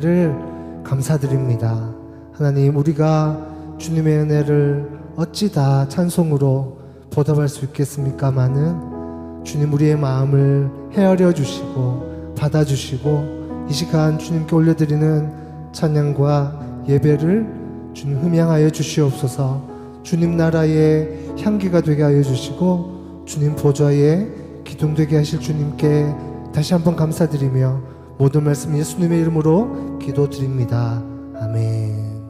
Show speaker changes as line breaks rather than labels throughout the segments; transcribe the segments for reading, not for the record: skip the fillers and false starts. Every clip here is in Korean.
를 감사드립니다. 하나님, 우리가 주님의 은혜를 어찌 다 찬송으로 보답할 수 있겠습니까마는 주님, 우리의 마음을 헤아려 주시고 받아주시고 이 시간 주님께 올려드리는 찬양과 예배를 주님 흠양하여 주시옵소서. 주님 나라의 향기가 되게 하여 주시고 주님 보좌에 기둥되게 하실 주님께 다시 한번 감사드리며 모든 말씀 예수님의 이름으로 기도드립니다. 아멘.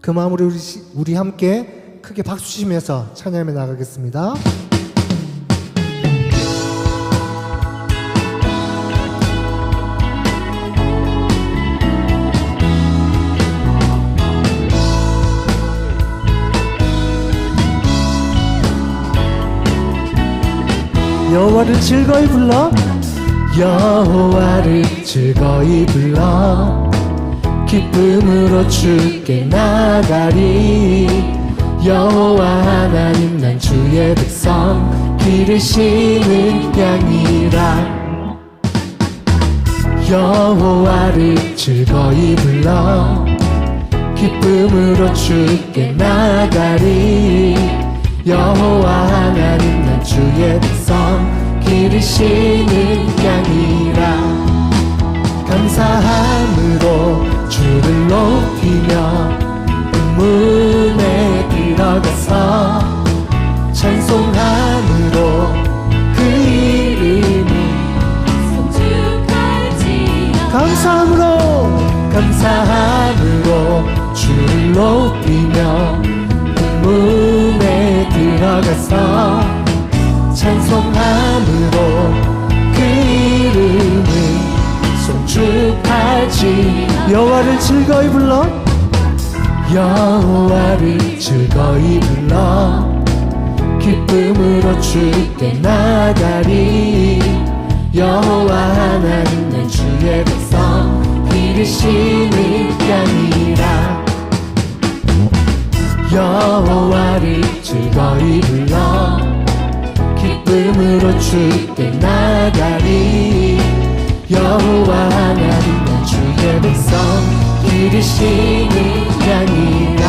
그 마음으로 우리 함께 크게 박수 치면서 찬양하며 나가겠습니다. 여호와를 즐거이 불러, 여호와를 즐거이 불러 기쁨으로 주께 나가리. 여호와 하나님, 난 주의 백성 기르시는 양이라. 여호와를 즐거이 불러 기쁨으로 주께 나가리. 여호와 하나님, 난 주의 백성 기르시는 양이라. 감사함으로 주를 높이며 문에 들어가서 찬송함으로 그 이름을 송축할지어다. 감사함으로 주를 높이며 문에 들어가서 찬송함으로 그 이름을 송축할지. 여호와를 즐거이 불러, 여호와를 즐거이 불러 기쁨으로 주께 나가리. 여호와 하나님, 난 주의 백성 기르시는 양이라. 여호와를 즐거이 불러 기쁨으로 주께 나가리. 여호와 하나님, 난 주의 백성 기르시는 양이라.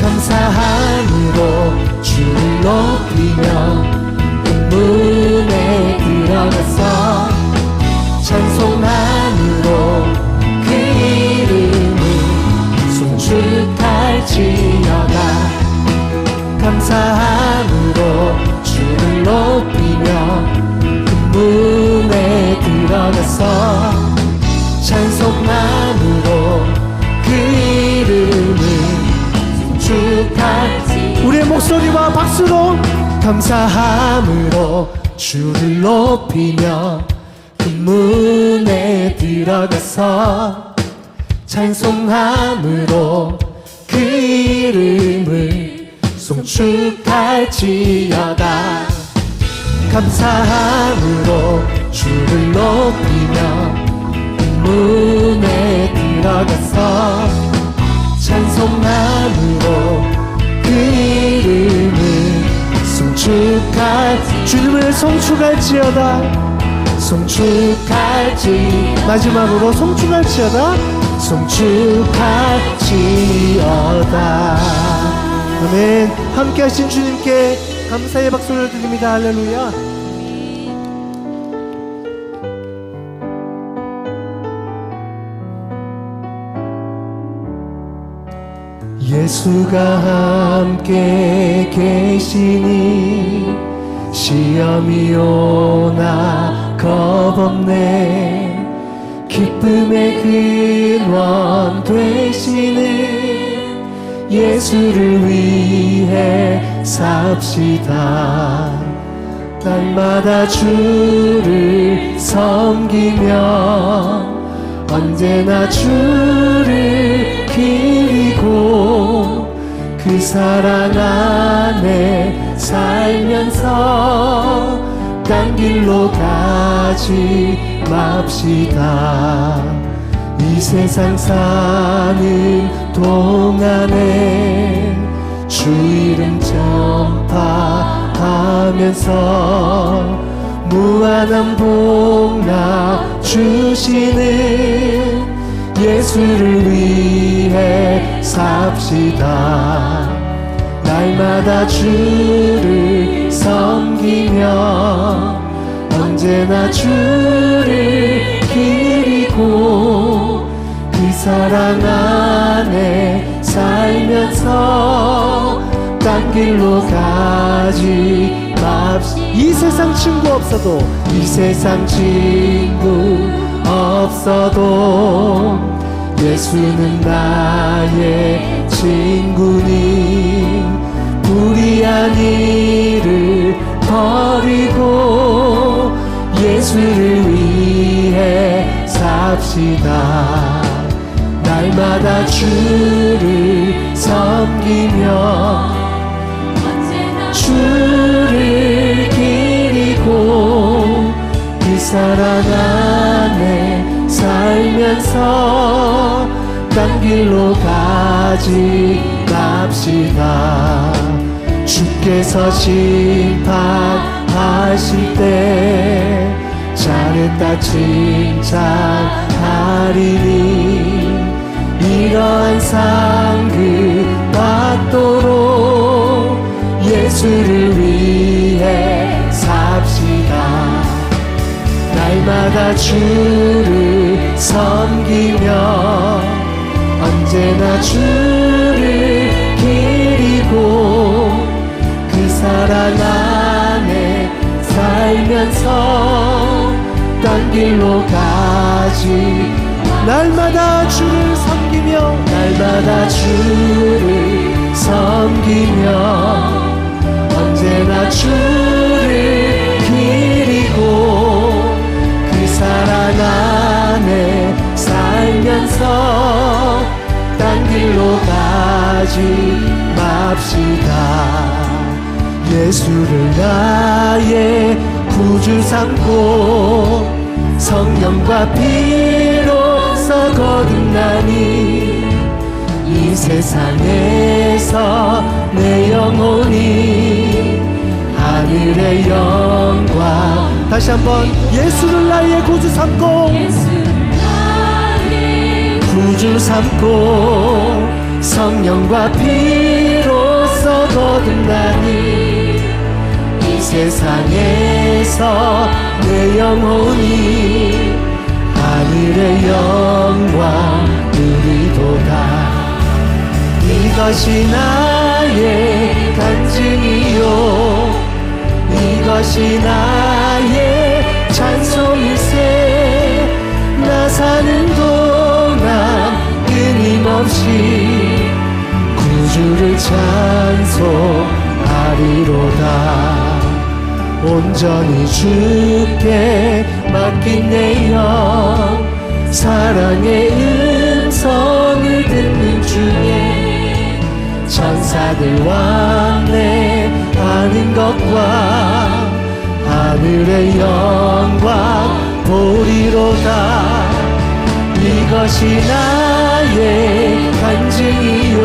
감사함으로 주를 높이며 문에 들어가서 찬송함으로 그 이름을 송축할지어다. 감사함으로 주를 높이며 그 문에 들어가서 찬송함으로 그 이름을 송축할지. 우리의 목소리와 박수로 감사함으로 주를 높이며 그 문에 들어가서 찬송함으로 그 이름을 송축할지어다. 감사함으로 주를 높이며 문에 들어가서 찬송함으로 그 이름을 송축할지. 주님을 송축할지어다. 송축할지. 마지막으로 송축할지어다. 송축할지어다. 아멘. 함께 하신 주님께 감사의 박수를 드립니다. 할렐루야. 예수가 함께 계시니 시험이 오나 겁없네. 기쁨의 근원 되시는 예수를 위해 삽시다. 날마다 주를 섬기며 언제나 주를 기리고 그 사랑 안에 살면서 딴 길로 가지 맙시다. 이 세상 사는 동안에 주 이름 전파하면서 무한한 복락
주시는 예수를 위해 삽시다. 날마다 주를 섬기며 언제나 주를 기리고 그 사랑 안에 살면서 딴 길로 가지 맙시다.
이 세상 친구 없어도
이 세상 친구 없어도 예수는 나의 친구니 불의한 일을 버리고 예수를 위해 삽시다. 날마다 주를 섬기며 주를 기리고 그 사랑 안에 살면서 딴 길로 가지 맙시다. 주께서 심판하실 때 잘했다 칭찬하리니 이러한 상급 받도록 예수를 위해 삽시다. 날마다 주를 섬기며 언제나 주를 기리고 그 사랑 안에 살면서 딴 길로 가지 날마다 주를 섬기며 날마다 주를 섬기며 언제나 주를 기리고 그 사랑 안에 살면서 딴 길로 가지 맙시다. 예수를 나의 구주 삼고 성령과 피로써 거듭나니 이 세상에서 내 영혼이 하늘의 영광.
다시 한번 예수를 나의 구주 삼고
구주 삼고 성령과 피로써 거듭나니 이 세상에서 내 영혼이 하늘의 영광 누리도다. 이것이 나의 간증이요 이것이 나의 찬송일세. 나 사는 동안 끊임없이 구주를 찬송하리로다. 온전히 주께 맡긴 내 영 사랑의 음성을 듣는 중에 천사들 왕래하는 것과 하늘의 영광 보리로다. 이것이 나의 간증이요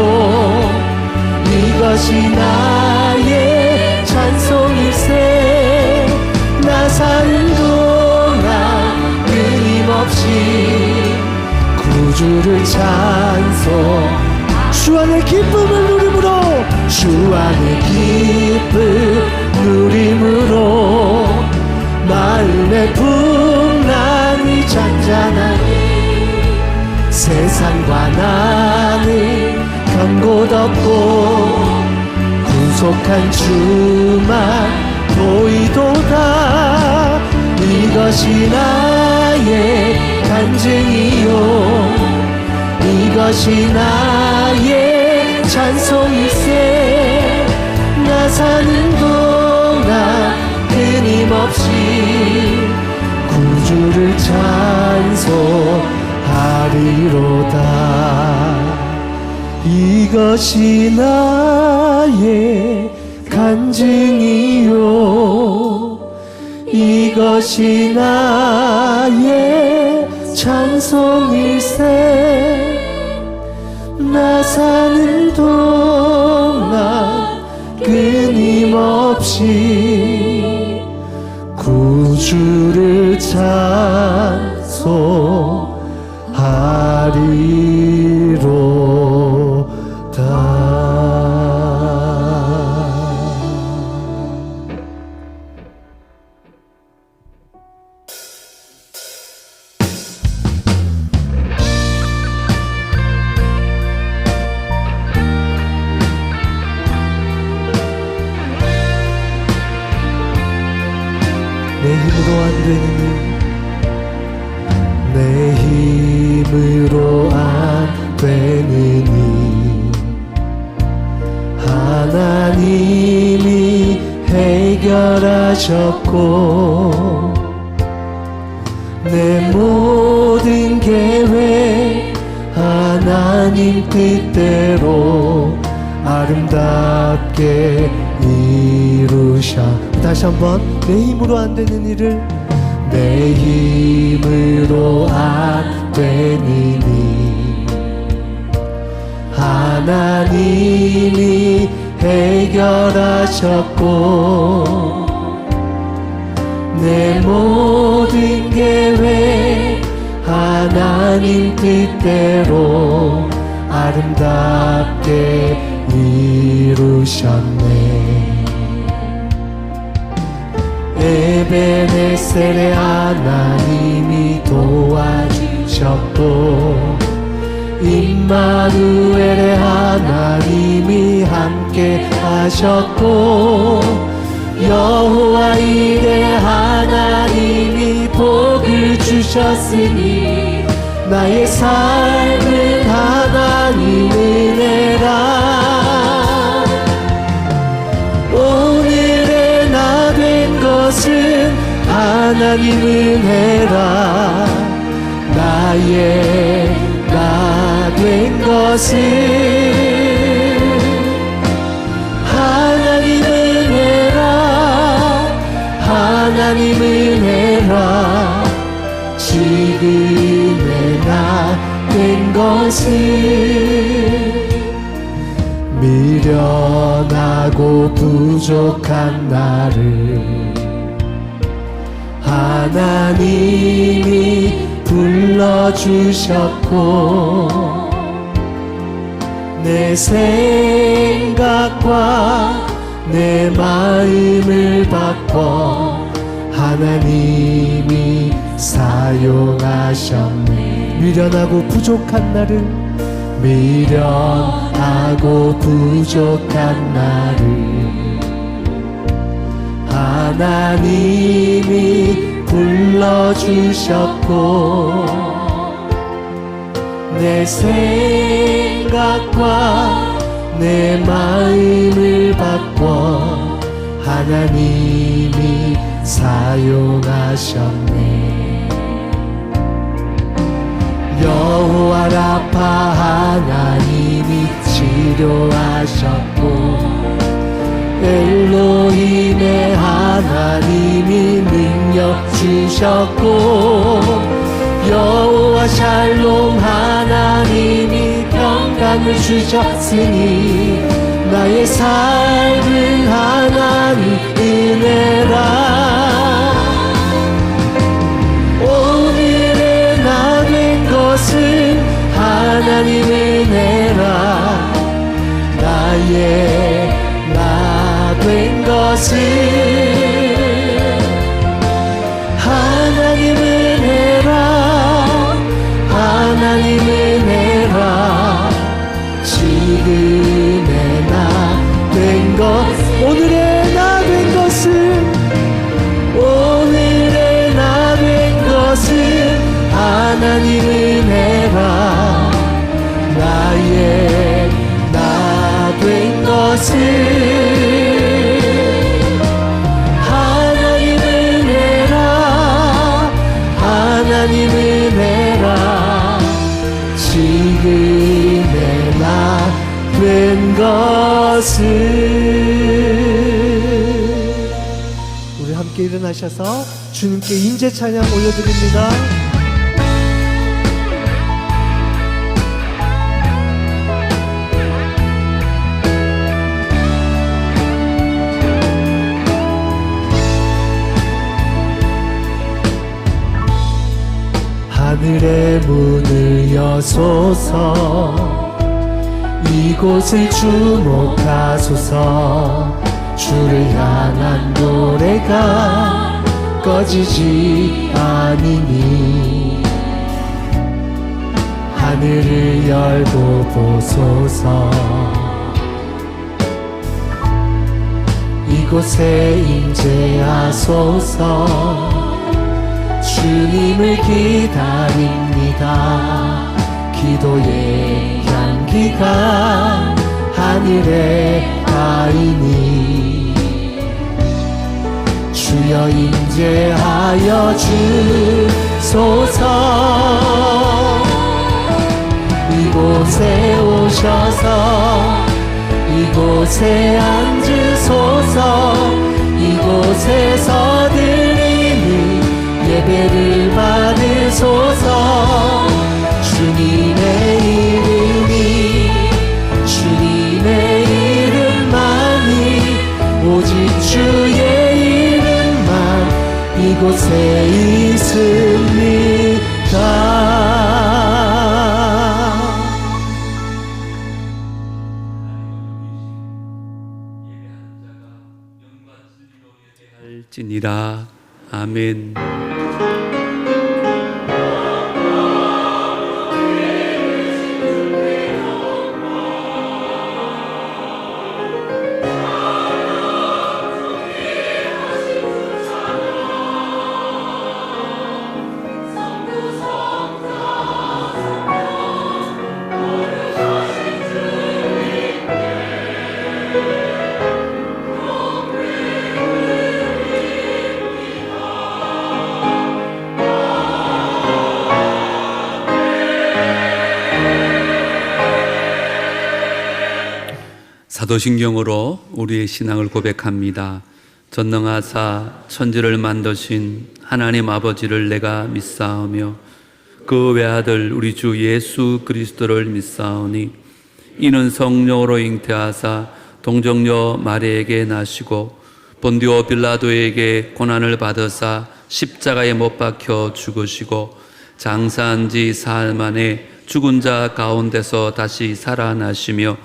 이것이 나의 찬송일세. 나 사는 동안 끊임없이 구주를 찬송 주 안의 기쁨을 누림으로 주 안의 기쁨 누림으로 마음의 풍랑이 잔잔하니 세상과 나는 경곳 없고 구속한 주만 보이도다. 이것이 나의 간증이요 이것이 나의 찬송일세. 나 사는 동안 끊임없이 구주를 찬송하리로다. 이것이 나의 간증이요 이것이 나의 찬송일세. 나 사는 동안 끊임없이 구주를 찬송하리로다.
내 힘으로 안 되는 일, 내 힘으로 안 되는 일, 하나님이 해결하셨고 내 모든 계획 하나님 뜻대로 아름답게 이루셔. 다시 한번 내 힘으로 안 되는 일을, 내 힘으로 안 되는 일, 하나님이 해결하셨고 내 모든 계획 하나님 뜻대로 아름답게 이루셨네. 에베네셀의 하나님이 도와주셨고 임마누엘의 하나님이 함께 하셨고 여호와 이레 하나님이 복을 주셨으니 나의 삶은 하나님 은혜라. 오늘의 나 된 것은 하나님 은혜라. 나의 나 된 것은 하나님 은혜라. 하나님 은혜라. 지금의 나 된 것은 미련하고 부족한 나를 하나님이 불러주셨고 내 생각과 내 마음을 바꿔 하나님이 사용하셨네. 미련하고 부족한 나를, 미련하고 부족한 나를 하나님이 불러주셨고 내 생각과 내 마음을 바꿔 하나님이 사용하셨네. 여호와 라파 하나님이 치료하셨고 엘로힘의 하나님이 능력 주셨고 여호와 샬롬 하나님이 평강을 주셨으니 나의 삶은 하나님 은혜라. 오늘의 나 된 것은 하나님 은혜라. 나의 나 된 것은 하나님 은혜라. 하나님 은혜라. 지금의 나 된 것, 오늘의 나 된 것은, 오늘의 나 된 것은 하나님 은혜라. 나의 나 된 것은 하나님 은혜라. 하나님 은혜라. 지금의 나 된 것은. 우리 함께 일어나셔서 주님께 인재 찬양 올려드립니다.
하늘의 문을 여소서. 이곳을 주목하소서. 주를 향한 노래가 꺼지지 아니니 하늘을 열고 보소서. 이곳에 임재하소서. 주님을 기다립니다. 기도의 향기가 하늘에 닿으니 주여 임재하여 주소서. 이곳에 오셔서 이곳에 앉으소서. 이곳에서 드리는 예배를 받으소서. 주님의 이름이 주님의 이름만이 오직 주의 이름만 이곳에 있습니다.
할지니라. 아멘. 사도신경으로 우리의 신앙을 고백합니다. 전능하사 천지를 만드신 하나님 아버지를 내가 믿사오며 그 외아들 우리 주 예수 그리스도를 믿사오니 이는 성령으로 잉태하사 동정녀 마리에게 나시고 본디오 빌라도에게 고난을 받으사 십자가에 못 박혀 죽으시고 장사한 지 사흘 만에 죽은 자 가운데서 다시 살아나시며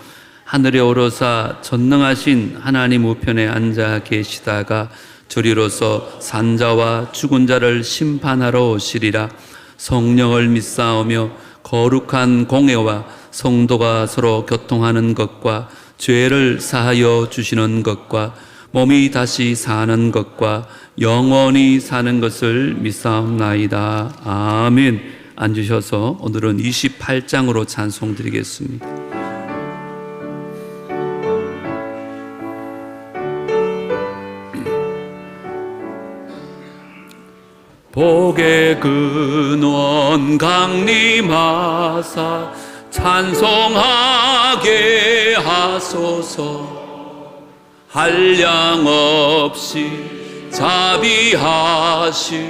하늘에 오르사 전능하신 하나님 우편에 앉아 계시다가 저리로서 산자와 죽은 자를 심판하러 오시리라. 성령을 믿사오며 거룩한 공회와 성도가 서로 교통하는 것과 죄를 사하여 주시는 것과 몸이 다시 사는 것과 영원히 사는 것을 믿사옵나이다. 아멘. 앉으셔서 오늘은 28장으로 찬송드리겠습니다. 복의 근원 강림하사 찬송하게 하소서. 한량 없이 자비하실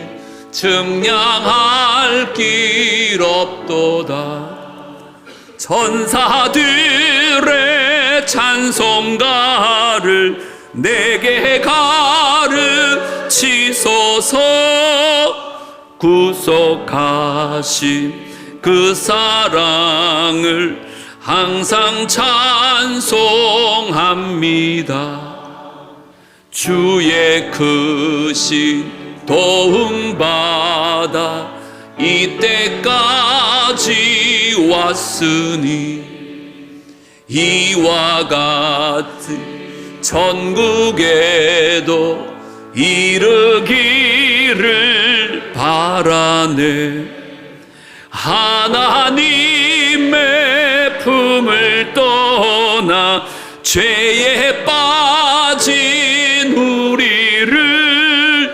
증량할 길 없도다. 천사들의 찬송가를 내게 가르치소서. 구속하신 그 사랑을 항상 찬송합니다. 주의 크신 도움받아 이때까지 왔으니 이와 같은 천국에도 이르기를 바라네. 하나님의 품을 떠나 죄에 빠진 우리를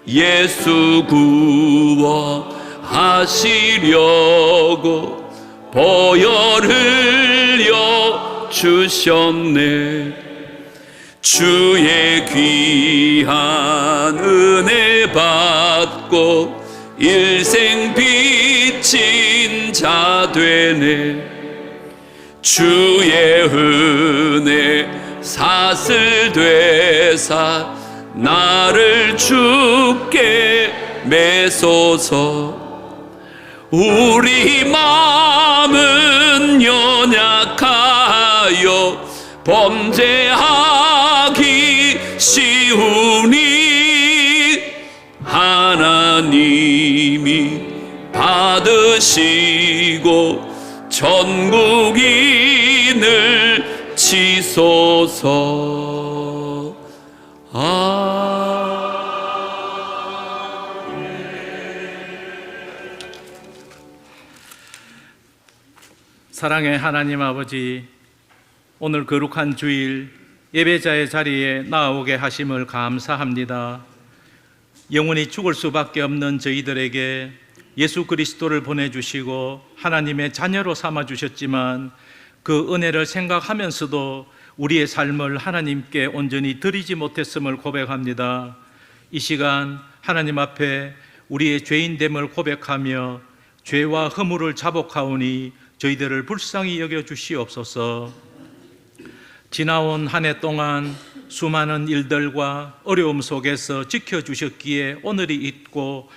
예수 구원하시려고 보혈 흘려 주셨네. 주의 귀한 은혜 받고 일생 빚진 자 되네. 주의 은혜 사슬 되사 나를 주께 매소서. 우리 마음은 연약하여 범죄하기 쉬우니 하나님이 받으시고 전국인을 치소서.
사랑의 하나님 아버지, 오늘 거룩한 주일 예배자의 자리에 나오게 하심을 감사합니다. 영원히 죽을 수밖에 없는 저희들에게 예수 그리스도를 보내주시고 하나님의 자녀로 삼아주셨지만 그 은혜를 생각하면서도 우리의 삶을 하나님께 온전히 드리지 못했음을 고백합니다. 이 시간 하나님 앞에 우리의 죄인됨을 고백하며 죄와 허물을 자복하오니 저희들을 불쌍히 여겨주시옵소서. 지나온 한 해 동안 수많은 일들과 어려움 속에서 지켜주셨기에 오늘이 있고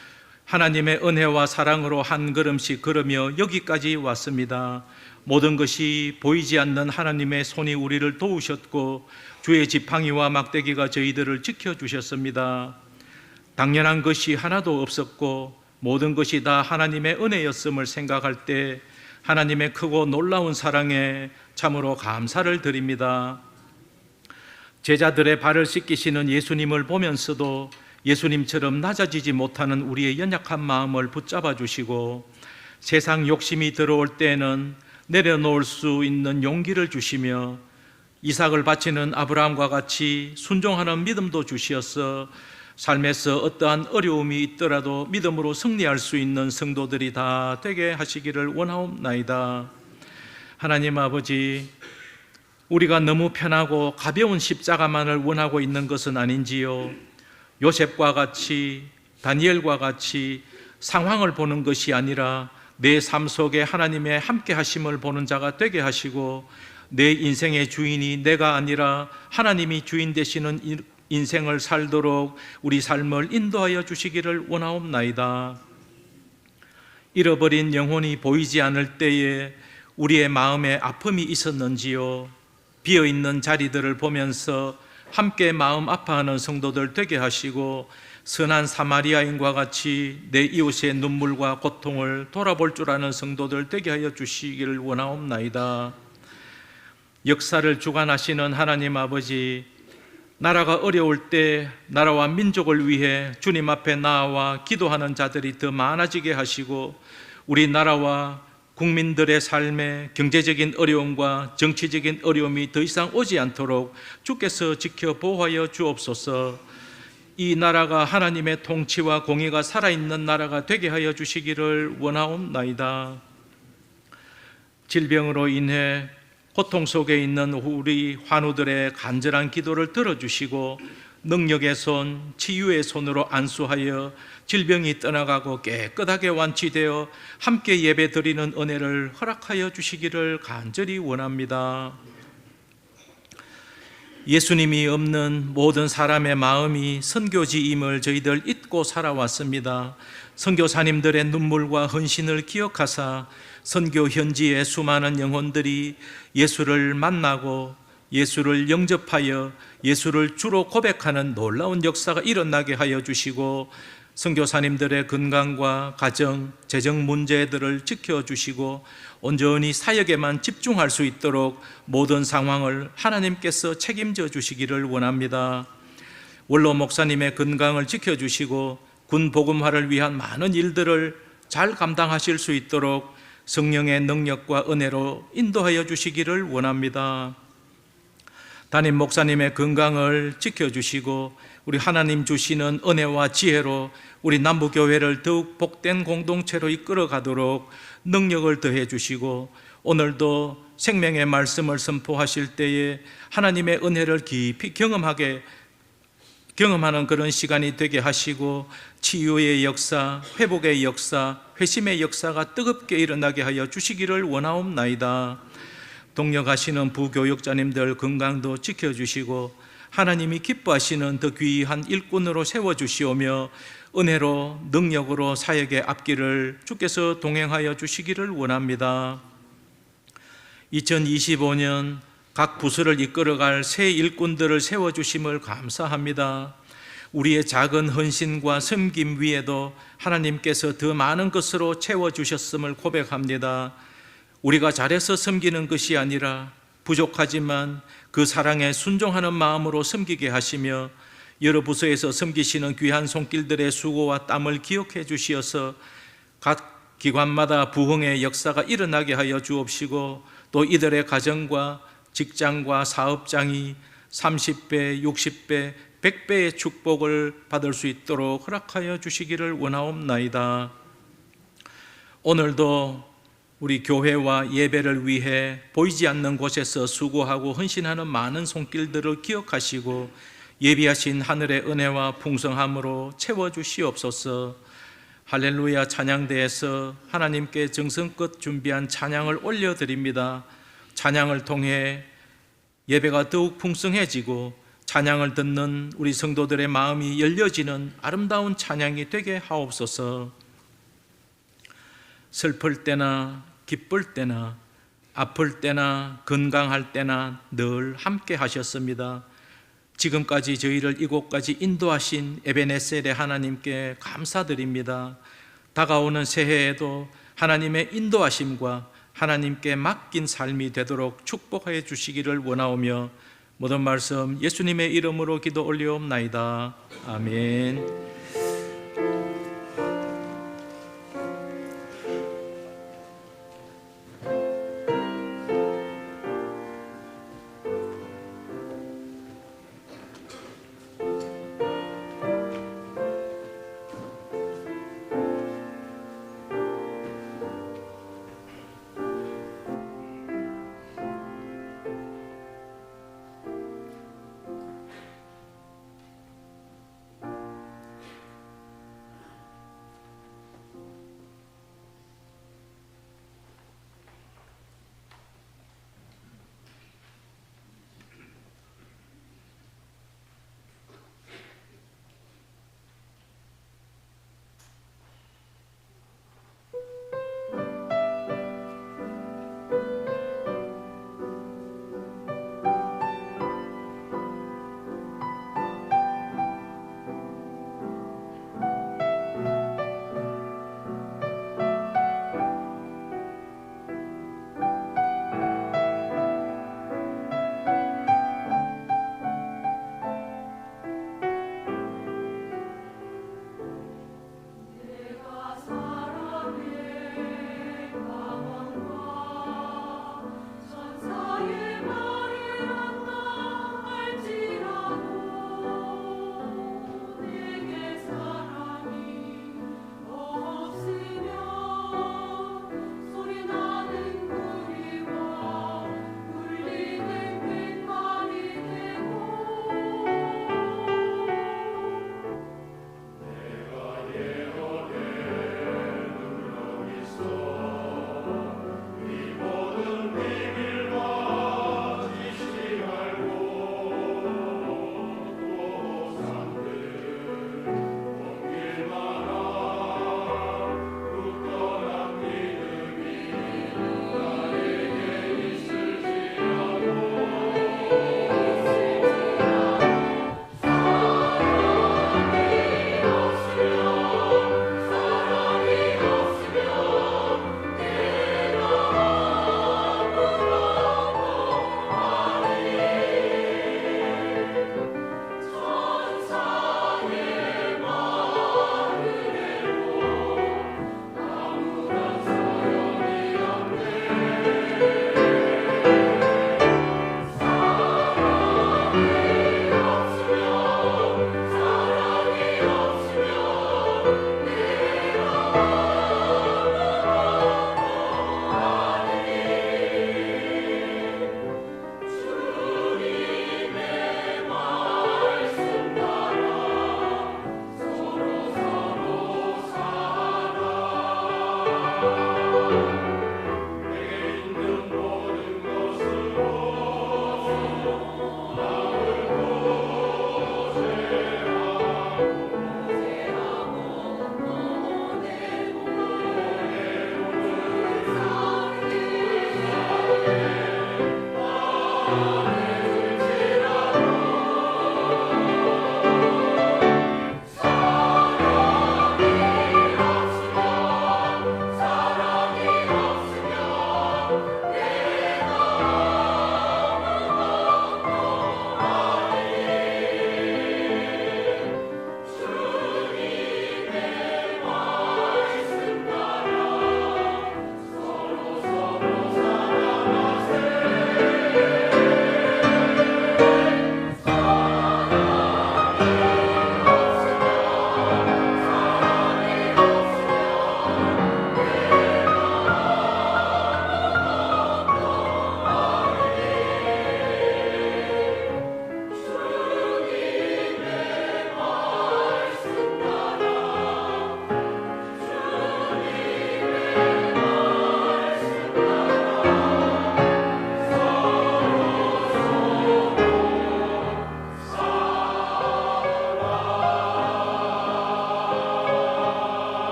하나님의 은혜와 사랑으로 한 걸음씩 걸으며 여기까지 왔습니다. 모든 것이 보이지 않는 하나님의 손이 우리를 도우셨고 주의 지팡이와 막대기가 저희들을 지켜주셨습니다. 당연한 것이 하나도 없었고 모든 것이 다 하나님의 은혜였음을 생각할 때 하나님의 크고 놀라운 사랑에 참으로 감사를 드립니다. 제자들의 발을 씻기시는 예수님을 보면서도 예수님처럼 낮아지지 못하는 우리의 연약한 마음을 붙잡아 주시고 세상 욕심이 들어올 때에는 내려놓을 수 있는 용기를 주시며 이삭을 바치는 아브라함과 같이 순종하는 믿음도 주시어서 삶에서 어떠한 어려움이 있더라도 믿음으로 승리할 수 있는 성도들이 다 되게 하시기를 원하옵나이다. 하나님 아버지, 우리가 너무 편하고 가벼운 십자가만을 원하고 있는 것은 아닌지요. 요셉과 같이 다니엘과 같이 상황을 보는 것이 아니라 내 삶 속에 하나님의 함께 하심을 보는 자가 되게 하시고 내 인생의 주인이 내가 아니라 하나님이 주인 되시는 인생을 살도록 우리 삶을 인도하여 주시기를 원하옵나이다. 잃어버린 영혼이 보이지 않을 때에 우리의 마음에 아픔이 있었는지요. 비어있는 자리들을 보면서 함께 마음 아파하는 성도들 되게 하시고 선한 사마리아인과 같이 내 이웃의 눈물과 고통을 돌아볼 줄 아는 성도들 되게 하여 주시기를 원하옵나이다. 역사를 주관하시는 하나님 아버지, 나라가 어려울 때 나라와 민족을 위해 주님 앞에 나아와 기도하는 자들이 더 많아지게 하시고 우리나라와 국민들의 삶에 경제적인 어려움과 정치적인 어려움이 더 이상 오지 않도록 주께서 지켜 보호하여 주옵소서. 이 나라가 하나님의 통치와 공의가 살아있는 나라가 되게 하여 주시기를 원하옵나이다. 질병으로 인해 고통 속에 있는 우리 환우들의 간절한 기도를 들어주시고 능력의 손, 치유의 손으로 안수하여 질병이 떠나가고 깨끗하게 완치되어 함께 예배드리는 은혜를 허락하여 주시기를 간절히 원합니다. 예수님이 없는 모든 사람의 마음이 선교지임을 저희들 잊고 살아왔습니다. 선교사님들의 눈물과 헌신을 기억하사 선교 현지의 수많은 영혼들이 예수를 만나고 예수를 영접하여 예수를 주로 고백하는 놀라운 역사가 일어나게 하여 주시고 선교사님들의 건강과 가정, 재정 문제들을 지켜주시고 온전히 사역에만 집중할 수 있도록 모든 상황을 하나님께서 책임져 주시기를 원합니다. 원로 목사님의 건강을 지켜주시고 군 복음화를 위한 많은 일들을 잘 감당하실 수 있도록 성령의 능력과 은혜로 인도하여 주시기를 원합니다. 담임 목사님의 건강을 지켜주시고 우리 하나님 주시는 은혜와 지혜로 우리 남부교회를 더욱 복된 공동체로 이끌어가도록 능력을 더해 주시고 오늘도 생명의 말씀을 선포하실 때에 하나님의 은혜를 깊이 경험하는 그런 시간이 되게 하시고 치유의 역사, 회복의 역사, 회심의 역사가 뜨겁게 일어나게 하여 주시기를 원하옵나이다. 동역하시는 부교육자님들 건강도 지켜주시고 하나님이 기뻐하시는 더 귀한 일꾼으로 세워주시오며 은혜로 능력으로 사역의 앞길을 주께서 동행하여 주시기를 원합니다. 2025년 각 부서를 이끌어갈 새 일꾼들을 세워주심을 감사합니다. 우리의 작은 헌신과 섬김 위에도 하나님께서 더 많은 것으로 채워주셨음을 고백합니다. 우리가 잘해서 섬기는 것이 아니라 부족하지만 그 사랑에 순종하는 마음으로 섬기게 하시며 여러 부서에서 섬기시는 귀한 손길들의 수고와 땀을 기억해 주시어서 각 기관마다 부흥의 역사가 일어나게 하여 주옵시고 또 이들의 가정과 직장과 사업장이 30배, 60배, 100배의 축복을 받을 수 있도록 허락하여 주시기를 원하옵나이다. 오늘도 우리 교회와 예배를 위해 보이지 않는 곳에서 수고하고 헌신하는 많은 손길들을 기억하시고 예비하신 하늘의 은혜와 풍성함으로 채워주시옵소서. 할렐루야 찬양대에서 하나님께 정성껏 준비한 찬양을 올려드립니다. 찬양을 통해 예배가 더욱 풍성해지고 찬양을 듣는 우리 성도들의 마음이 열려지는 아름다운 찬양이 되게 하옵소서. 슬플 때나 기쁠 때나 아플 때나 건강할 때나 늘 함께 하셨습니다. 지금까지 저희를 이곳까지 인도하신 에베네셀의 하나님께 감사드립니다. 다가오는 새해에도 하나님의 인도하심과 하나님께 맡긴 삶이 되도록 축복해 주시기를 원하오며 모든 말씀 예수님의 이름으로 기도 올리옵나이다. 아멘.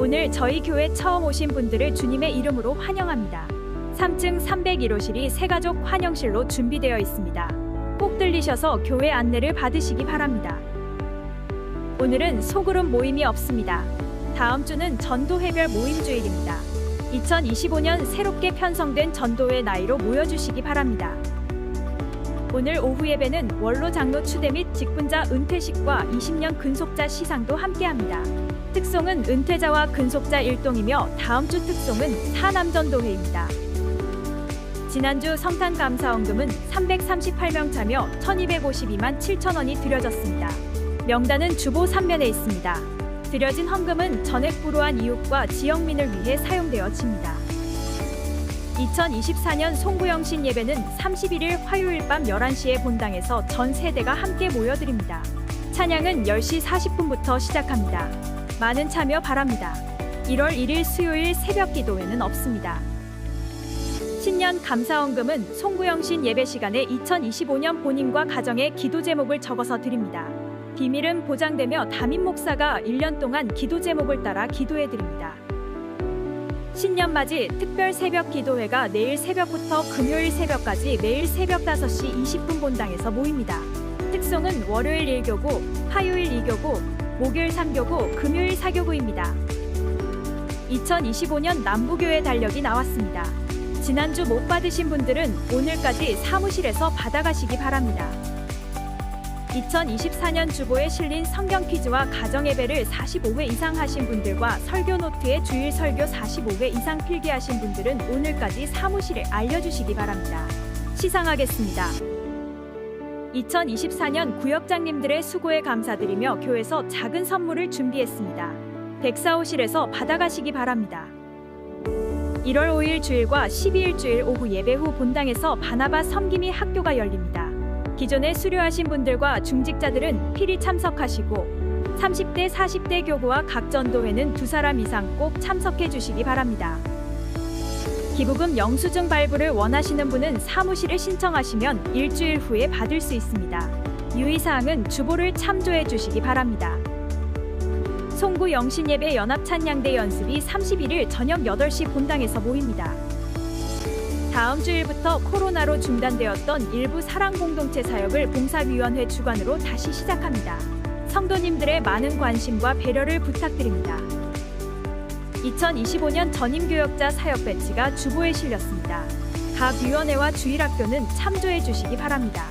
오늘 저희 교회 처음 오신 분들을 주님의 이름으로 환영합니다. 3층 301호실이 새가족 환영실로 준비되어 있습니다. 꼭 들리셔서 교회 안내를 받으시기 바랍니다. 오늘은 소그룹 모임이 없습니다. 다음 주는 전도회별 모임 주일입니다. 2025년 새롭게 편성된 전도회 나이로 모여주시기 바랍니다. 오늘 오후 예배는 원로 장로 추대 및 직분자 은퇴식과 20년 근속자 시상도 함께합니다. 특송은 은퇴자와 근속자 일동이며 다음 주 특송은 사남전도회입니다. 지난주 성탄 감사헌금은 338명 참여 1252만 7천원이 드려졌습니다. 명단은 주보 3면에 있습니다. 드려진 헌금은 전액 불우한 이웃과 지역민을 위해 사용되어집니다. 2024년 송구영신 예배는 31일 화요일 밤 11시에 본당에서 전 세대가 함께 모여드립니다. 찬양은 10시 40분부터 시작합니다. 많은 참여 바랍니다. 1월 1일 수요일 새벽 기도회는 없습니다. 신년 감사헌금은 송구영신 예배 시간에 2025년 본인과 가정의 기도 제목을 적어서 드립니다. 비밀은 보장되며 담임 목사가 1년 동안 기도 제목을 따라 기도해 드립니다. 신년맞이 특별 새벽 기도회가 내일 새벽부터 금요일 새벽까지 매일 새벽 5시 20분 본당에서 모입니다. 특송은 월요일 1교구, 화요일 2교구, 목요일 3교구, 금요일 4교구입니다. 2025년 남부교회 달력이 나왔습니다. 지난주 못 받으신 분들은 오늘까지 사무실에서 받아가시기 바랍니다. 2024년 주보에 실린 성경 퀴즈와 가정 예배를 45회 이상 하신 분들과 설교 노트에 주일 설교 45회 이상 필기하신 분들은 오늘까지 사무실에 알려주시기 바랍니다. 시상하겠습니다. 2024년 구역장님들의 수고에 감사드리며 교회에서 작은 선물을 준비했습니다. 백사호실에서 받아가시기 바랍니다. 1월 5일 주일과 12일 주일 오후 예배 후 본당에서 바나바 섬김이 학교가 열립니다. 기존에 수료하신 분들과 중직자들은 필히 참석하시고 30대, 40대 교구와 각 전도회는 2사람 이상 꼭 참석해 주시기 바랍니다. 기부금 영수증 발부를 원하시는 분은 사무실에 신청하시면 일주일 후에 받을 수 있습니다. 유의사항은 주보를 참조해 주시기 바랍니다. 송구 영신예배 연합찬양대 연습이 31일 저녁 8시 본당에서 모입니다. 다음 주일부터 코로나로 중단되었던 일부 사랑공동체 사역을 봉사위원회 주관으로 다시 시작합니다. 성도님들의 많은 관심과 배려를 부탁드립니다. 2025년 전임교역자 사역 배치가 주보에 실렸습니다. 각 위원회와 주일학교는 참조해 주시기 바랍니다.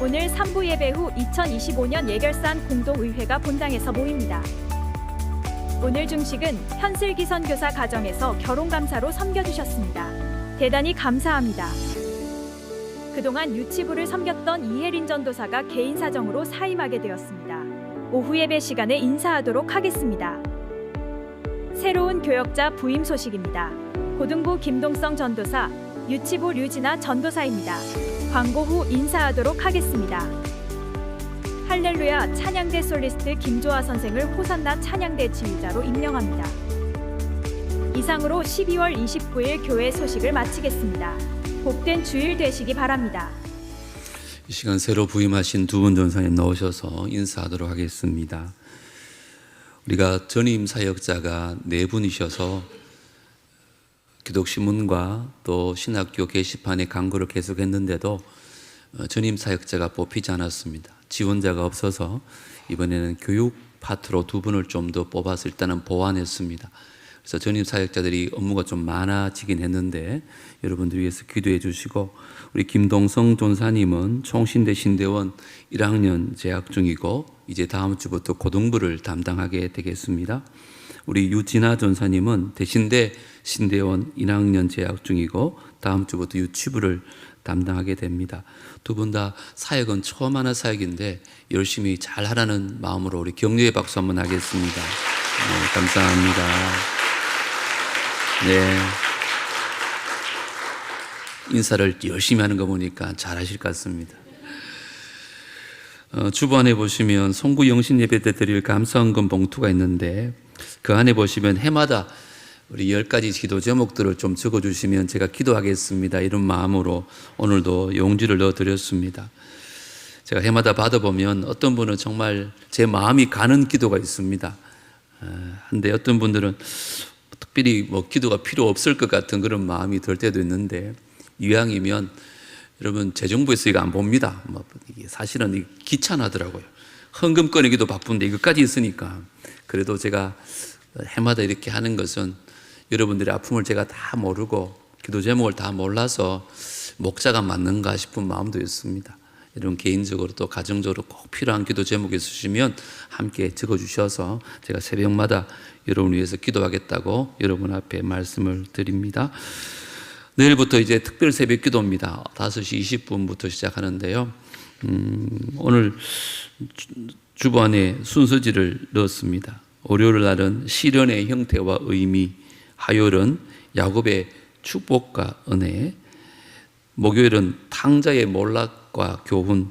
오늘 3부 예배 후 2025년 예결산 공동의회가 본당에서 모입니다. 오늘 중식은 현슬기 선교사 가정에서 결혼감사로 섬겨주셨습니다. 대단히 감사합니다. 그동안 유치부를 섬겼던 이혜린 전도사가 개인 사정으로 사임하게 되었습니다. 오후 예배 시간에 인사하도록 하겠습니다. 새로운 교역자 부임 소식입니다. 고등부 김동성 전도사, 유치부 류진아 전도사입니다. 광고 후 인사하도록 하겠습니다. 할렐루야 찬양대 솔리스트 김조아 선생을 호산나 찬양대 지휘자로 임명합니다. 이상으로 12월 29일 교회 소식을 마치겠습니다. 복된 주일 되시기 바랍니다.
이 시간 새로 부임하신 두 분 전사님 나오셔서 인사하도록 하겠습니다. 우리가 전임 사역자가 4분이셔서 기독신문과 또 신학교 게시판에 광고를 계속했는데도 전임 사역자가 뽑히지 않았습니다. 지원자가 없어서 이번에는 교육 파트로 2분을 좀 더 뽑아서 일단은 보완했습니다. 그래서 전임 사역자들이 업무가 좀 많아지긴 했는데 여러분들 위해서 기도해 주시고, 우리 김동성 전사님은 총신대 신대원 1학년 재학 중이고 이제 다음 주부터 고등부를 담당하게 되겠습니다. 우리 유진아 전사님은 대신대 신대원 1학년 재학 중이고 다음 주부터 유치부를 담당하게 됩니다. 두 분 다 사역은 처음 하는 사역인데 열심히 잘 하라는 마음으로 우리 격려의 박수 한번 하겠습니다. 네, 감사합니다. 네, 인사를 열심히 하는 거 보니까 잘 하실 것 같습니다. 주보 안에 보시면 송구 영신 예배 때 드릴 감사헌금 봉투가 있는데 그 안에 보시면 해마다 우리 10가지 기도 제목들을 좀 적어주시면 제가 기도하겠습니다, 이런 마음으로 오늘도 용지를 넣어드렸습니다. 제가 해마다 받아보면 어떤 분은 정말 제 마음이 가는 기도가 있습니다. 한데 어떤 분들은 특별히 뭐 기도가 필요 없을 것 같은 그런 마음이 들 때도 있는데, 이왕이면 여러분 재정부에서 이거 안 봅니다. 이게 사실은 귀찮아더라고요. 헌금 꺼내기도 바쁜데 이것까지 있으니까. 그래도 제가 해마다 이렇게 하는 것은 여러분들의 아픔을 제가 다 모르고 기도 제목을 다 몰라서 목자가 맞는가 싶은 마음도 있습니다. 여러분 개인적으로 또 가정적으로 꼭 필요한 기도 제목이 있으시면 함께 적어주셔서 제가 새벽마다 여러분을 위해서 기도하겠다고 여러분 앞에 말씀을 드립니다. 내일부터 이제 특별 새벽 기도입니다. 5시 20분부터 시작하는데요. 오늘 주보안에 순서지를 넣었습니다. 월요일 날은 시련의 형태와 의미, 화요일은 야곱의 축복과 은혜, 목요일은 탕자의 몰락과 교훈,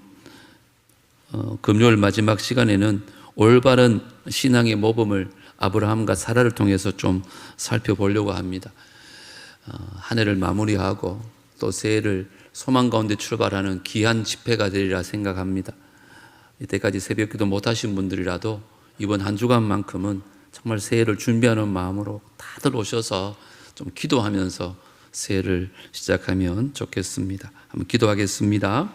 금요일 마지막 시간에는 올바른 신앙의 모범을 아브라함과 사라를 통해서 좀 살펴보려고 합니다. 한 해를 마무리하고 또 새해를 소망 가운데 출발하는 귀한 집회가 되리라 생각합니다. 이때까지 새벽기도 못하신 분들이라도 이번 한 주간만큼은 정말 새해를 준비하는 마음으로 다들 오셔서 좀 기도하면서 새해를 시작하면 좋겠습니다. 한번 기도하겠습니다.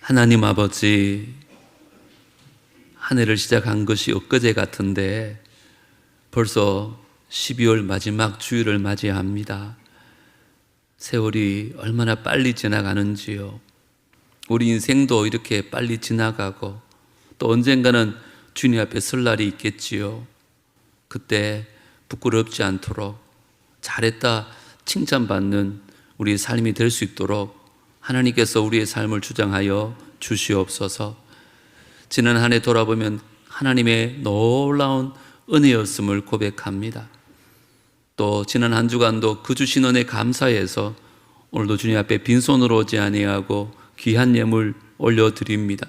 하나님 아버지, 한 해를 시작한 것이 엊그제 같은데 벌써 12월 마지막 주일을 맞이합니다. 세월이 얼마나 빨리 지나가는지요. 우리 인생도 이렇게 빨리 지나가고 또 언젠가는 주님 앞에 설 날이 있겠지요. 그때 부끄럽지 않도록 잘했다 칭찬받는 우리의 삶이 될 수 있도록 하나님께서 우리의 삶을 주장하여 주시옵소서. 지난 한 해 돌아보면 하나님의 놀라운 은혜였음을 고백합니다. 또 지난 한 주간도 그 주신 은혜 감사해서 오늘도 주님 앞에 빈손으로 오지 아니하고 귀한 예물 올려드립니다.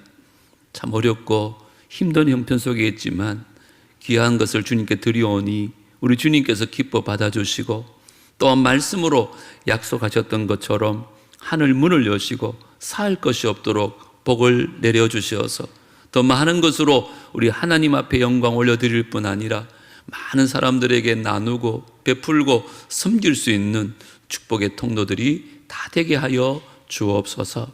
참 어렵고 힘든 형편 속에 있지만 귀한 것을 주님께 드리오니 우리 주님께서 기뻐 받아주시고 또 말씀으로 약속하셨던 것처럼 하늘 문을 여시고 살 것이 없도록 복을 내려주셔서 더 많은 것으로 우리 하나님 앞에 영광 올려드릴 뿐 아니라 많은 사람들에게 나누고 베풀고 섬길 수 있는 축복의 통로들이 다 되게 하여 주옵소서.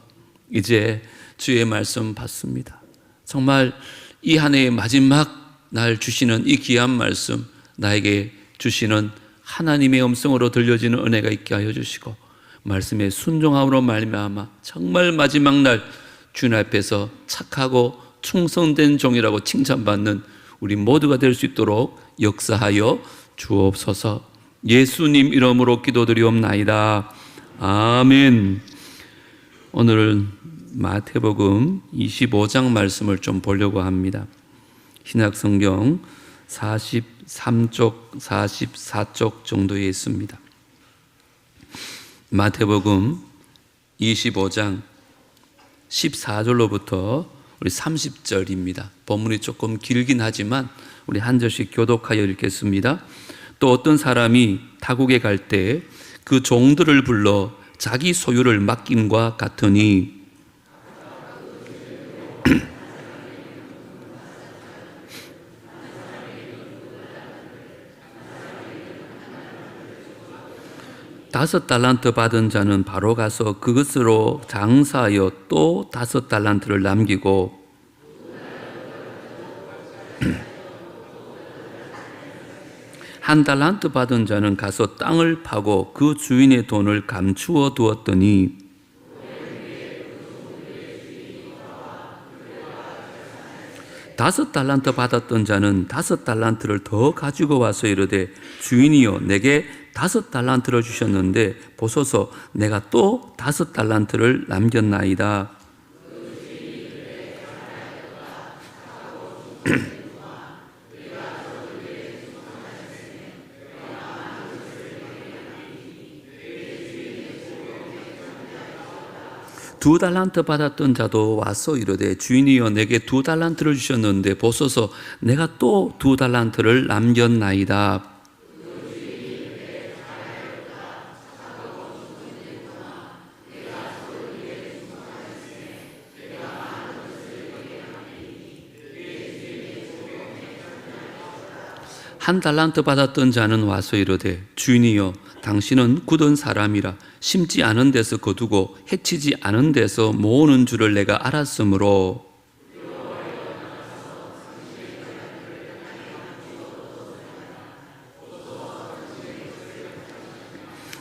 이제 주의 말씀 받습니다. 정말 이 한 해의 마지막 날 주시는 이 귀한 말씀, 나에게 주시는 하나님의 음성으로 들려지는 은혜가 있게 하여 주시고 말씀의 순종함으로 말미암아 정말 마지막 날 주님 앞에서 착하고 충성된 종이라고 칭찬받는 우리 모두가 될 수 있도록 역사하여 주옵소서. 예수님 이름으로 기도드리옵나이다. 아멘. 오늘은 마태복음 25장 말씀을 좀 보려고 합니다. 신약성경 43쪽, 44쪽 정도에 있습니다. 마태복음 25장 14절로부터 우리 30절입니다. 본문이 조금 길긴 하지만 우리 한 절씩 교독하여 읽겠습니다. 또 어떤 사람이 타국에 갈 때 그 종들을 불러 자기 소유를 맡김과 같으니 다섯 달란트 받은 자는 바로 가서 그것으로 장사하여 또 5달란트를 남기고 한 달란트 받은 자는 가서 땅을 파고 그 주인의 돈을 감추어 두었더니 다섯 달란트 받았던 자는 5달란트를 더 가지고 와서 이르되 주인이여 내게 5달란트를 주셨는데 보소서 내가 또 5달란트를 남겼나이다. 두 달란트 받았던 자도 와서 이르되 주인이여 내게 2달란트를 주셨는데 보소서 내가 또 2달란트를 남겼나이다. 한 달란트 받았던 자는 와서 이르되 주인이여 당신은 굳은 사람이라 심지 않은 데서 거두고 해치지 않은 데서 모으는 줄을 내가 알았으므로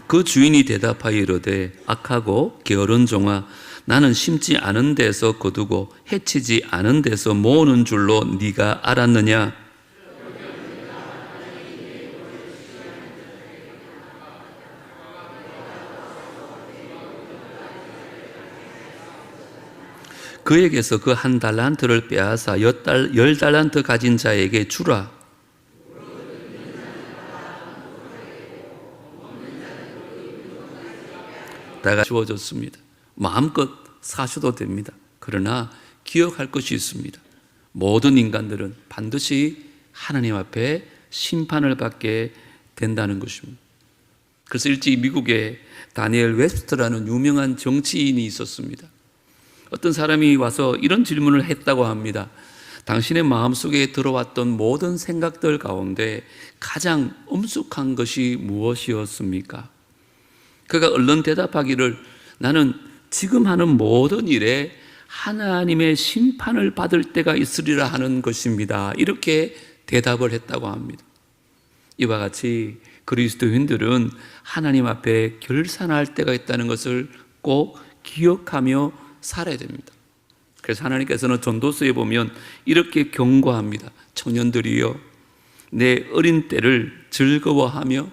그 주인이 대답하여 이르되 악하고 게으른 종아 나는 심지 않은 데서 거두고 해치지 않은 데서 모으는 줄로 네가 알았느냐? 그에게서 그 한 달란트를 빼앗아 10달란트 가진 자에게 주라. 다가 주어졌습니다. 마음껏 사셔도 됩니다. 그러나 기억할 것이 있습니다. 모든 인간들은 반드시 하나님 앞에 심판을 받게 된다는 것입니다. 그래서 일찍 미국에 다니엘 웹스터라는 유명한 정치인이 있었습니다. 어떤 사람이 와서 이런 질문을 했다고 합니다. 당신의 마음속에 들어왔던 모든 생각들 가운데 가장 엄숙한 것이 무엇이었습니까? 그가 얼른 대답하기를 나는 지금 하는 모든 일에 하나님의 심판을 받을 때가 있으리라 하는 것입니다. 이렇게 대답을 했다고 합니다. 이와 같이 그리스도인들은 하나님 앞에 결산할 때가 있다는 것을 꼭 기억하며 살아야 됩니다. 그래서 하나님께서는 전도서에 보면 이렇게 경고합니다. 청년들이여 내 어린 때를 즐거워하며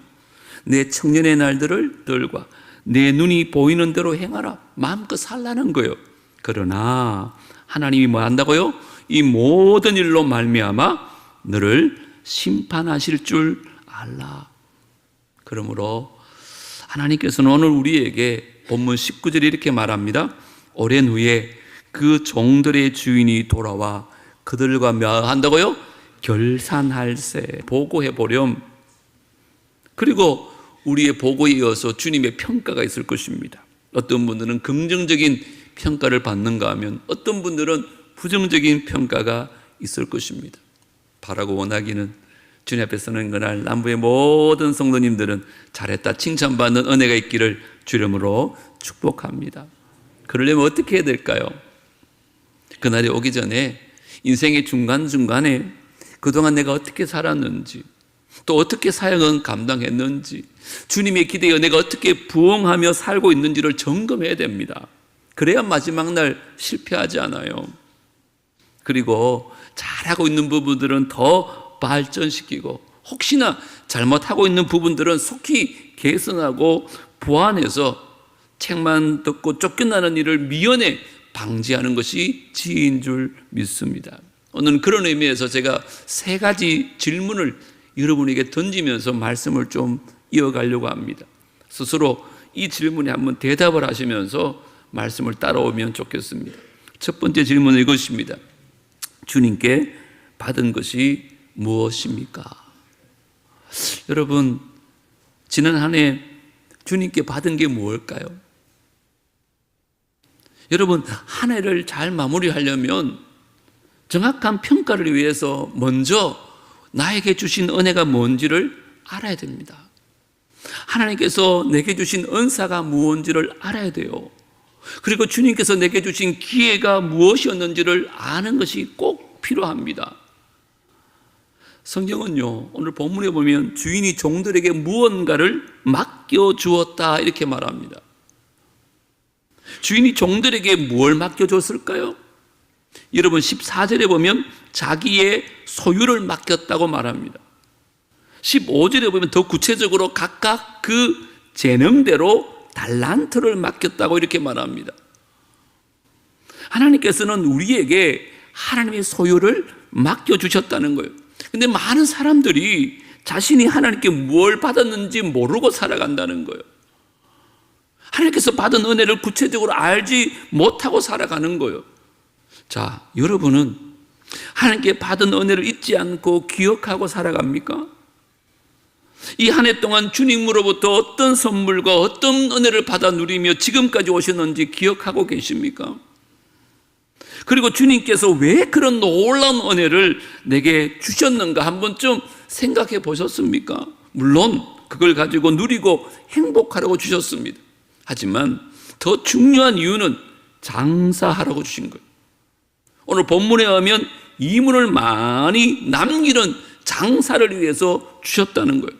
내 청년의 날들을 들과 내 눈이 보이는 대로 행하라. 마음껏 살라는 거예요. 그러나 하나님이 뭐 한다고요? 이 모든 일로 말미암아 너를 심판하실 줄 알라. 그러므로 하나님께서는 오늘 우리에게 본문 19절에 이렇게 말합니다. 오랜 후에 그 종들의 주인이 돌아와 그들과 뭐 한다고요? 결산할세. 보고해 보렴. 그리고 우리의 보고에 이어서 주님의 평가가 있을 것입니다. 어떤 분들은 긍정적인 평가를 받는가 하면 어떤 분들은 부정적인 평가가 있을 것입니다. 바라고 원하기는 주님 앞에 서는 그날 남부의 모든 성도님들은 잘했다 칭찬받는 은혜가 있기를 주름으로 축복합니다. 그러려면 어떻게 해야 될까요? 그날이 오기 전에 인생의 중간중간에 그동안 내가 어떻게 살았는지 또 어떻게 사역은 감당했는지 주님의 기대에 내가 어떻게 부응하며 살고 있는지를 점검해야 됩니다. 그래야 마지막 날 실패하지 않아요. 그리고 잘하고 있는 부분들은 더 발전시키고 혹시나 잘못하고 있는 부분들은 속히 개선하고 보완해서 책만 듣고 쫓겨나는 일을 미연에 방지하는 것이 지혜인 줄 믿습니다. 오늘 그런 의미에서 제가 3가지 질문을 여러분에게 던지면서 말씀을 좀 이어가려고 합니다. 스스로 이 질문에 한번 대답을 하시면서 말씀을 따라오면 좋겠습니다. 첫 번째 질문은 이것입니다. 주님께 받은 것이 무엇입니까? 여러분, 지난 한 해 주님께 받은 게 무엇일까요? 여러분, 한 해를 잘 마무리하려면 정확한 평가를 위해서 먼저 나에게 주신 은혜가 뭔지를 알아야 됩니다. 하나님께서 내게 주신 은사가 무엇인지를 알아야 돼요. 그리고 주님께서 내게 주신 기회가 무엇이었는지를 아는 것이 꼭 필요합니다. 성경은요, 오늘 본문에 보면 주인이 종들에게 무언가를 맡겨주었다 이렇게 말합니다. 주인이 종들에게 뭘 맡겨줬을까요? 여러분 14절에 보면 자기의 소유를 맡겼다고 말합니다. 15절에 보면 더 구체적으로 각각 그 재능대로 달란트를 맡겼다고 이렇게 말합니다. 하나님께서는 우리에게 하나님의 소유를 맡겨주셨다는 거예요. 근데 많은 사람들이 자신이 하나님께 뭘 받았는지 모르고 살아간다는 거예요. 하나님께서 받은 은혜를 구체적으로 알지 못하고 살아가는 거예요. 자, 여러분은 하나님께 받은 은혜를 잊지 않고 기억하고 살아갑니까? 이 한 해 동안 주님으로부터 어떤 선물과 어떤 은혜를 받아 누리며 지금까지 오셨는지 기억하고 계십니까? 그리고 주님께서 왜 그런 놀라운 은혜를 내게 주셨는가 한 번쯤 생각해 보셨습니까? 물론 그걸 가지고 누리고 행복하라고 주셨습니다. 하지만 더 중요한 이유는 장사하라고 주신 거예요. 오늘 본문에 의하면 이문을 많이 남기는 장사를 위해서 주셨다는 거예요.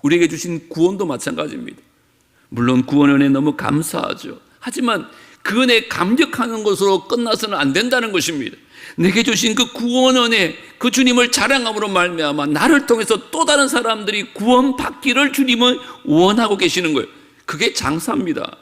우리에게 주신 구원도 마찬가지입니다. 물론 구원 은혜 너무 감사하죠. 하지만 그 은혜 감격하는 것으로 끝나서는 안 된다는 것입니다. 내게 주신 그 구원 은혜, 그 주님을 자랑함으로 말미암아 나를 통해서 또 다른 사람들이 구원받기를 주님은 원하고 계시는 거예요. 그게 장사입니다.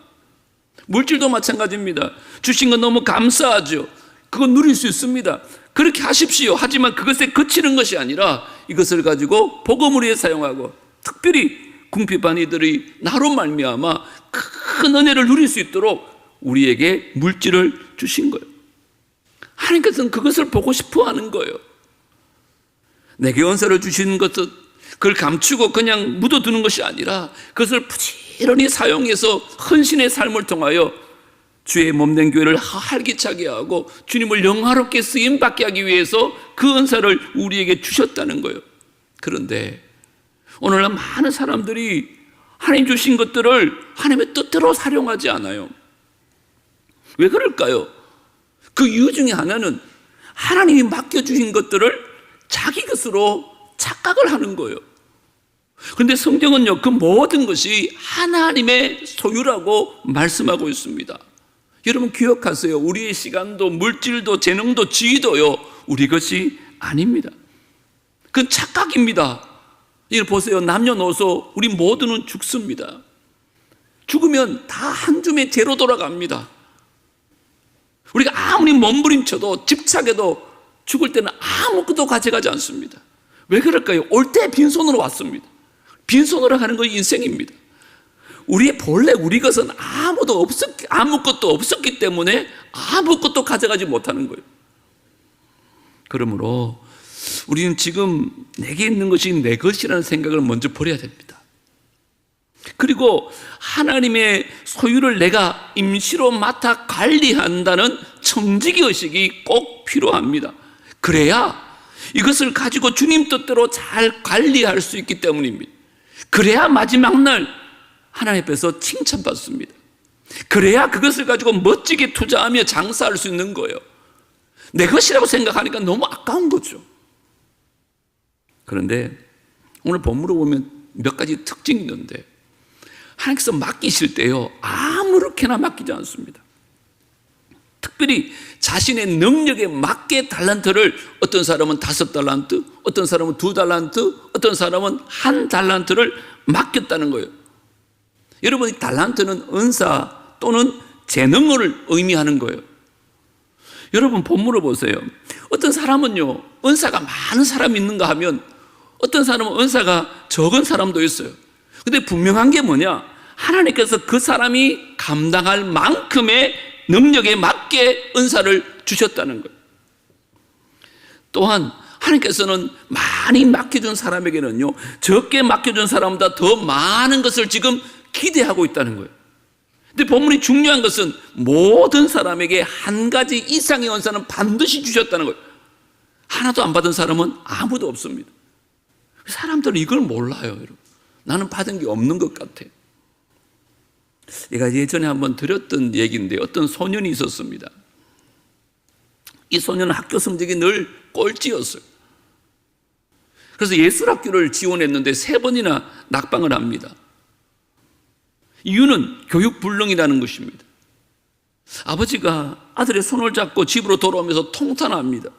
물질도 마찬가지입니다. 주신 건 너무 감사하죠. 그건 누릴 수 있습니다. 그렇게 하십시오. 하지만 그것에 그치는 것이 아니라 이것을 가지고 복음을 위해 사용하고, 특별히 궁핍한 이들이 나로 말미암아 큰 은혜를 누릴 수 있도록 우리에게 물질을 주신 거예요. 하나님께서는 그것을 보고 싶어 하는 거예요. 내게 은사를 주신 것은 그걸 감추고 그냥 묻어두는 것이 아니라 그것을 부지런히 사용해서 헌신의 삶을 통하여 주의 몸된 교회를 활기차게 하고 주님을 영화롭게 쓰임받게 하기 위해서 그 은사를 우리에게 주셨다는 거예요. 그런데 오늘날 많은 사람들이 하나님 주신 것들을 하나님의 뜻대로 사용하지 않아요. 왜 그럴까요? 그 이유 중에 하나는 하나님이 맡겨주신 것들을 자기 것으로 착각을 하는 거예요. 그런데 성경은요, 그 모든 것이 하나님의 소유라고 말씀하고 있습니다. 여러분 기억하세요. 우리의 시간도 물질도 재능도 지위도요, 우리 것이 아닙니다. 그건 착각입니다. 이걸 보세요. 남녀노소 우리 모두는 죽습니다. 죽으면 다 한 줌의 재로 돌아갑니다. 우리가 아무리 몸부림쳐도 집착해도 죽을 때는 아무것도 가져가지 않습니다. 왜 그럴까요? 올 때 빈손으로 왔습니다. 빈손으로 가는 건 인생입니다. 우리의 본래 우리 것은 아무것도 없었기 때문에 아무것도 가져가지 못하는 거예요. 그러므로 우리는 지금 내게 있는 것이 내 것이라는 생각을 먼저 버려야 됩니다. 그리고 하나님의 소유를 내가 임시로 맡아 관리한다는 청지기의식이 꼭 필요합니다. 그래야 이것을 가지고 주님 뜻대로 잘 관리할 수 있기 때문입니다. 그래야 마지막 날 하나님 앞에서 칭찬받습니다. 그래야 그것을 가지고 멋지게 투자하며 장사할 수 있는 거예요. 내 것이라고 생각하니까 너무 아까운 거죠. 그런데 오늘 본문을 보면 몇 가지 특징이 있는데, 하나님께서 맡기실 때요, 아무렇게나 맡기지 않습니다. 특별히 자신의 능력에 맞게 달란트를, 어떤 사람은 5달란트, 어떤 사람은 2달란트, 어떤 사람은 1달란트를 맡겼다는 거예요. 여러분, 이 달란트는 은사 또는 재능을 의미하는 거예요. 여러분 본문을 보세요. 어떤 사람은요, 은사가 많은 사람이 있는가 하면 어떤 사람은 은사가 적은 사람도 있어요. 근데 분명한 게 뭐냐? 하나님께서 그 사람이 감당할 만큼의 능력에 맞게 은사를 주셨다는 거예요. 또한 하나님께서는 많이 맡겨준 사람에게는요, 적게 맡겨준 사람보다 더 많은 것을 지금 기대하고 있다는 거예요. 근데 본문이 중요한 것은 모든 사람에게 한 가지 이상의 은사는 반드시 주셨다는 거예요. 하나도 안 받은 사람은 아무도 없습니다. 사람들은 이걸 몰라요, 여러분. 나는 받은 게 없는 것 같아. 제가 예전에 한번 드렸던 얘기인데, 어떤 소년이 있었습니다. 이 소년은 학교 성적이 늘 꼴찌였어요. 그래서 예술학교를 지원했는데 3번이나 낙방을 합니다. 이유는 교육불능이라는 것입니다. 아버지가 아들의 손을 잡고 집으로 돌아오면서 통탄합니다.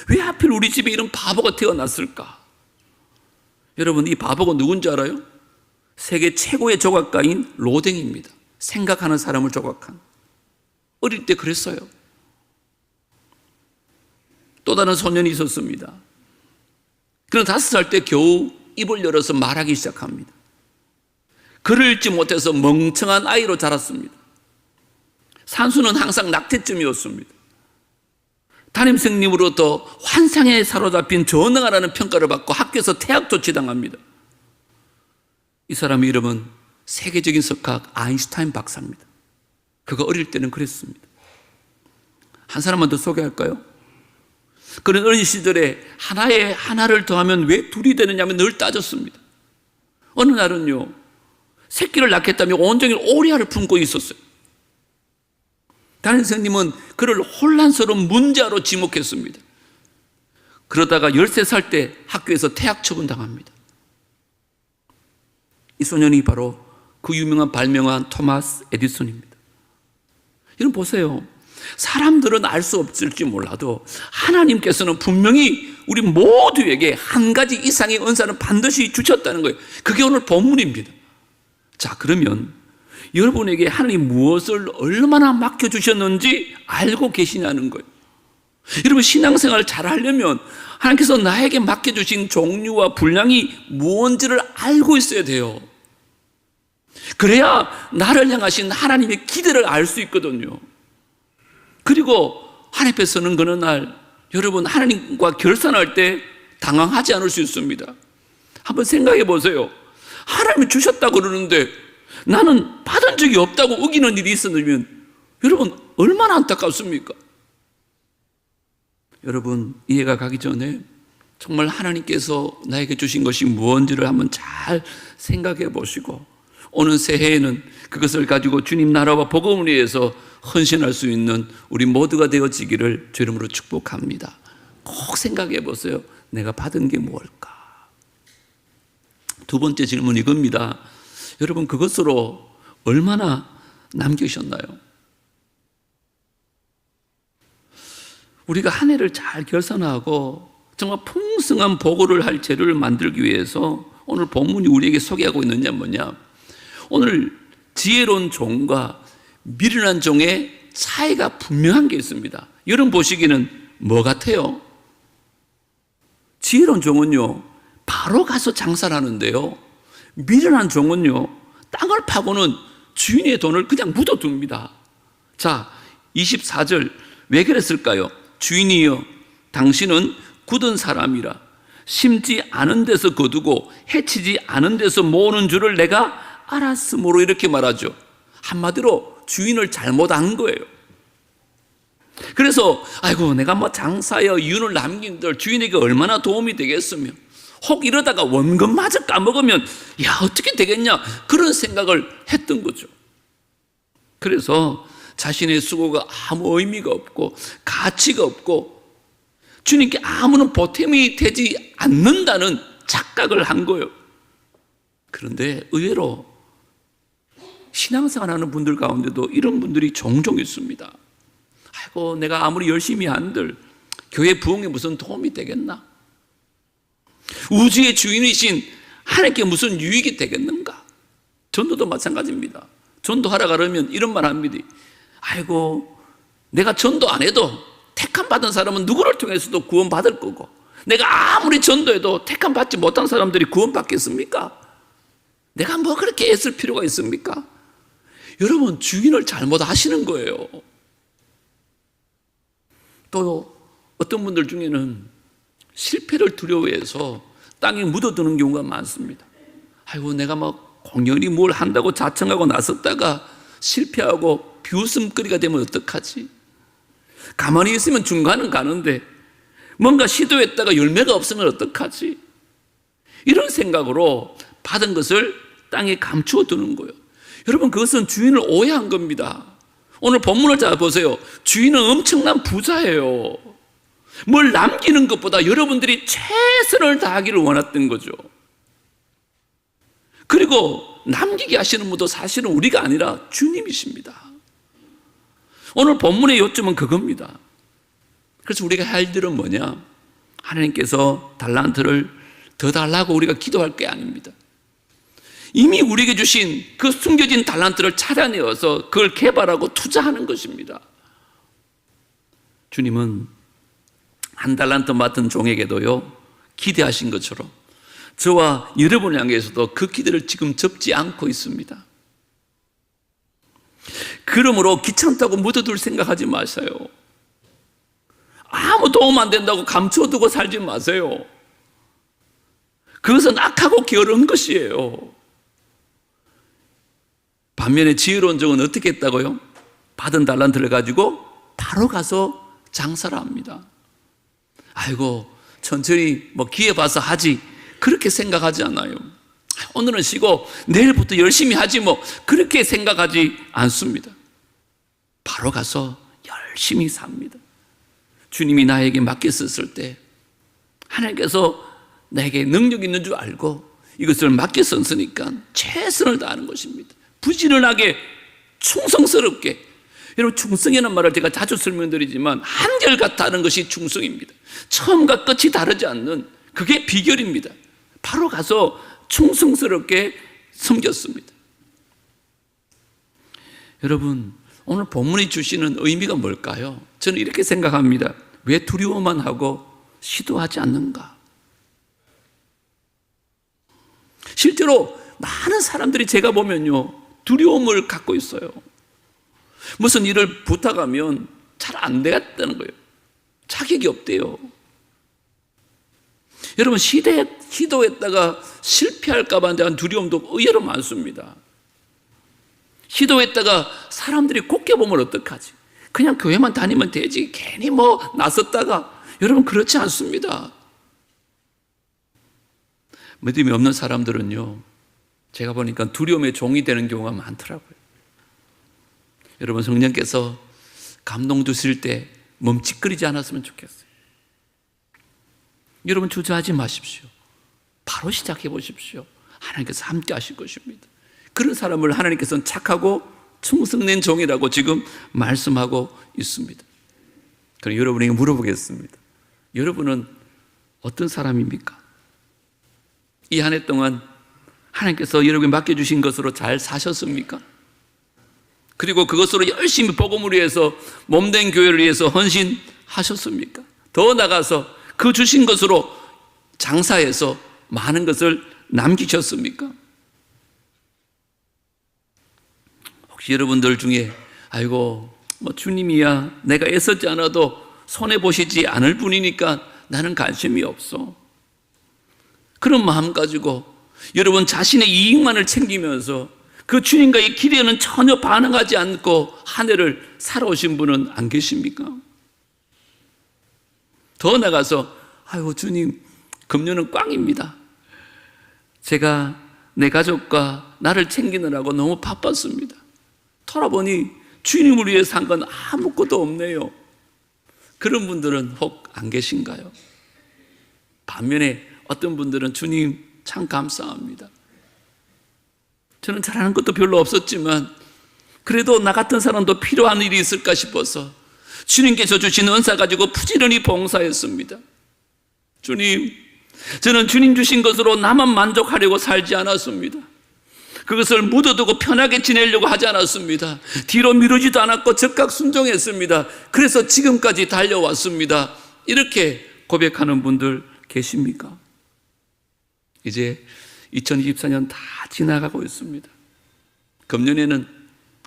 왜 하필 우리 집에 이런 바보가 태어났을까? 여러분, 이 바보가 누군지 알아요? 세계 최고의 조각가인 로댕입니다. 생각하는 사람을 조각한. 어릴 때 그랬어요. 또 다른 소년이 있었습니다. 그는 5살 때 겨우 입을 열어서 말하기 시작합니다. 글을 읽지 못해서 멍청한 아이로 자랐습니다. 산수는 항상 낙태쯤이었습니다. 담임선생님으로부터 환상에 사로잡힌 전능하라는 평가를 받고 학교에서 퇴학 조치당합니다. 이 사람의 이름은 세계적인 석학 아인슈타인 박사입니다. 그가 어릴 때는 그랬습니다. 한 사람만 더 소개할까요? 그런 어린 시절에 하나에 하나를 더하면 왜 둘이 되느냐면 늘 따졌습니다. 어느 날은요, 새끼를 낳겠다며 온종일 오리알을 품고 있었어요. 담임 선생님은 그를 혼란스러운 문자로 지목했습니다. 그러다가 13살 때 학교에서 퇴학 처분당합니다. 이 소년이 바로 그 유명한 발명한 토마스 에디슨입니다. 여러분 보세요. 사람들은 알 수 없을지 몰라도 하나님께서는 분명히 우리 모두에게 한 가지 이상의 은사는 반드시 주셨다는 거예요. 그게 오늘 본문입니다. 자, 그러면 여러분에게 하나님이 무엇을 얼마나 맡겨주셨는지 알고 계시냐는 거예요. 여러분 신앙생활을 잘 하려면 하나님께서 나에게 맡겨주신 종류와 분량이 무언지를 알고 있어야 돼요. 그래야 나를 향하신 하나님의 기대를 알 수 있거든요. 그리고 하나님 앞에 서는 그는 날 여러분 하나님과 결산할 때 당황하지 않을 수 있습니다. 한번 생각해 보세요. 하나님이 주셨다고 그러는데 나는 받은 적이 없다고 우기는 일이 있었다면 여러분 얼마나 안타깝습니까? 여러분 이해가 가기 전에 정말 하나님께서 나에게 주신 것이 무언지를 한번 잘 생각해 보시고 오는 새해에는 그것을 가지고 주님 나라와 복음을 위해서 헌신할 수 있는 우리 모두가 되어지기를 주 이름으로 축복합니다. 꼭 생각해 보세요. 내가 받은 게 무엇일까? 두 번째 질문 이겁니다. 여러분 그것으로 얼마나 남기셨나요? 우리가 한 해를 잘 결산하고 정말 풍성한 보고를 할 재료를 만들기 위해서 오늘 본문이 우리에게 소개하고 있는 게 뭐냐? 오늘 지혜로운 종과 미련한 종의 차이가 분명한 게 있습니다. 여러분 보시기에는 뭐 같아요? 지혜로운 종은요, 바로 가서 장사를 하는데요. 미련한 종은요, 땅을 파고는 주인의 돈을 그냥 묻어둡니다. 자, 24절 왜 그랬을까요? 주인이여, 당신은 굳은 사람이라 심지 않은 데서 거두고 해치지 않은 데서 모으는 줄을 내가 알았으므로 이렇게 말하죠. 한마디로 주인을 잘못한 거예요. 그래서 아이고 내가 뭐 장사여 이윤을 남긴들 주인에게 얼마나 도움이 되겠으며 혹 이러다가 원금마저 까먹으면 야 어떻게 되겠냐 그런 생각을 했던 거죠. 그래서 자신의 수고가 아무 의미가 없고 가치가 없고 주님께 아무런 보탬이 되지 않는다는 착각을 한 거예요. 그런데 의외로 신앙생활하는 분들 가운데도 이런 분들이 종종 있습니다. 아이고 내가 아무리 열심히 한들 교회 부흥에 무슨 도움이 되겠나? 우주의 주인이신 하나님께 무슨 유익이 되겠는가? 전도도 마찬가지입니다. 전도하라 그러면 이런 말 합니다. 아이고 내가 전도 안 해도 택함 받은 사람은 누구를 통해서도 구원받을 거고 내가 아무리 전도해도 택함 받지 못한 사람들이 구원받겠습니까? 내가 뭐 그렇게 애쓸 필요가 있습니까? 여러분 주인을 잘못 하시는 거예요. 또 어떤 분들 중에는 실패를 두려워해서 땅에 묻어두는 경우가 많습니다. 아이고 내가 막 공연히 뭘 한다고 자청하고 나섰다가 실패하고 비웃음거리가 되면 어떡하지? 가만히 있으면 중간은 가는데 뭔가 시도했다가 열매가 없으면 어떡하지? 이런 생각으로 받은 것을 땅에 감추어 두는 거예요. 여러분 그것은 주인을 오해한 겁니다. 오늘 본문을 잘 보세요. 주인은 엄청난 부자예요. 뭘 남기는 것보다 여러분들이 최선을 다하기를 원했던 거죠. 그리고 남기게 하시는 분도 사실은 우리가 아니라 주님이십니다. 오늘 본문의 요점은 그겁니다. 그래서 우리가 할 일은 뭐냐? 하나님께서 달란트를 더 달라고 우리가 기도할 게 아닙니다. 이미 우리에게 주신 그 숨겨진 달란트를 찾아내어서 그걸 개발하고 투자하는 것입니다. 주님은 한 달란트 맡은 종에게도요 기대하신 것처럼 저와 여러분을 향해서도 그 기대를 지금 접지 않고 있습니다. 그러므로 귀찮다고 묻어둘 생각하지 마세요. 아무 도움 안 된다고 감춰두고 살지 마세요. 그것은 악하고 게으른 것이에요. 반면에 지혜로운 종은 어떻게 했다고요? 받은 달란트를 가지고 바로 가서 장사를 합니다. 아이고 천천히 뭐 기회 봐서 하지 그렇게 생각하지 않아요. 오늘은 쉬고 내일부터 열심히 하지 뭐 그렇게 생각하지 않습니다. 바로 가서 열심히 삽니다. 주님이 나에게 맡겼었을 때 하나님께서 나에게 능력 있는 줄 알고 이것을 맡겼었으니까 최선을 다하는 것입니다. 부지런하게 충성스럽게. 여러분 충성이라는 말을 제가 자주 설명드리지만 한결같아 하는 것이 충성입니다. 처음과 끝이 다르지 않는 그게 비결입니다. 바로 가서 충성스럽게 섬겼습니다. 여러분 오늘 본문이 주시는 의미가 뭘까요? 저는 이렇게 생각합니다. 왜 두려워만 하고 시도하지 않는가? 실제로 많은 사람들이 제가 보면요 두려움을 갖고 있어요. 무슨 일을 부탁하면 잘 안 되겠다는 거예요. 자격이 없대요. 여러분 시도했다가 실패할까 봐 대한 두려움도 의외로 많습니다. 시도했다가 사람들이 곱게 보면 어떡하지? 그냥 교회만 다니면 되지 괜히 뭐 나섰다가. 여러분 그렇지 않습니다. 믿음이 없는 사람들은요 제가 보니까 두려움의 종이 되는 경우가 많더라고요. 여러분 성령께서 감동 주실 때 멈칫거리지 않았으면 좋겠어요. 여러분 주저하지 마십시오. 바로 시작해 보십시오. 하나님께서 함께 하실 것입니다. 그런 사람을 하나님께서는 착하고 충성된 종이라고 지금 말씀하고 있습니다. 그럼 여러분에게 물어보겠습니다. 여러분은 어떤 사람입니까? 이 한 해 동안 하나님께서 여러분에게 맡겨주신 것으로 잘 사셨습니까? 그리고 그것으로 열심히 복음을 위해서 몸된 교회를 위해서 헌신하셨습니까? 더 나아가서 그 주신 것으로 장사해서 많은 것을 남기셨습니까? 혹시 여러분들 중에 아이고 뭐 주님이야 내가 애쓰지 않아도 손해보시지 않을 분이니까 나는 관심이 없어. 그런 마음 가지고 여러분 자신의 이익만을 챙기면서 그 주님과의 기대는 전혀 반응하지 않고 한 해를 살아오신 분은 안 계십니까? 더 나가서 아이고 주님 금년은 꽝입니다. 제가 내 가족과 나를 챙기느라고 너무 바빴습니다. 돌아보니 주님을 위해 산 건 아무것도 없네요. 그런 분들은 혹 안 계신가요? 반면에 어떤 분들은 주님 참 감사합니다. 저는 잘하는 것도 별로 없었지만 그래도 나 같은 사람도 필요한 일이 있을까 싶어서 주님께서 주신 은사 가지고 부지런히 봉사했습니다. 주님, 저는 주님 주신 것으로 나만 만족하려고 살지 않았습니다. 그것을 묻어두고 편하게 지내려고 하지 않았습니다. 뒤로 미루지도 않았고 즉각 순종했습니다. 그래서 지금까지 달려왔습니다. 이렇게 고백하는 분들 계십니까? 이제 2024년 다 지나가고 있습니다. 금년에는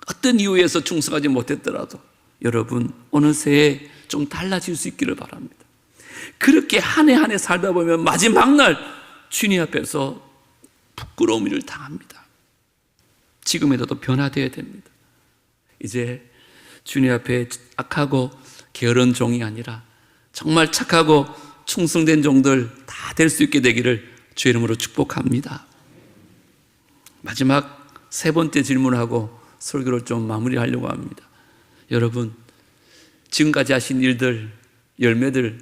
어떤 이유에서 충성하지 못했더라도 여러분 어느새 좀 달라질 수 있기를 바랍니다. 그렇게 한 해 한 해 살다 보면 마지막 날 주님 앞에서 부끄러운 일을 당합니다. 지금이라도 변화되어야 됩니다. 이제 주님 앞에 악하고 게으른 종이 아니라 정말 착하고 충성된 종들 다 될 수 있게 되기를 주의 이름으로 축복합니다. 마지막 세 번째 질문하고 설교를 좀 마무리하려고 합니다. 여러분 지금까지 하신 일들, 열매들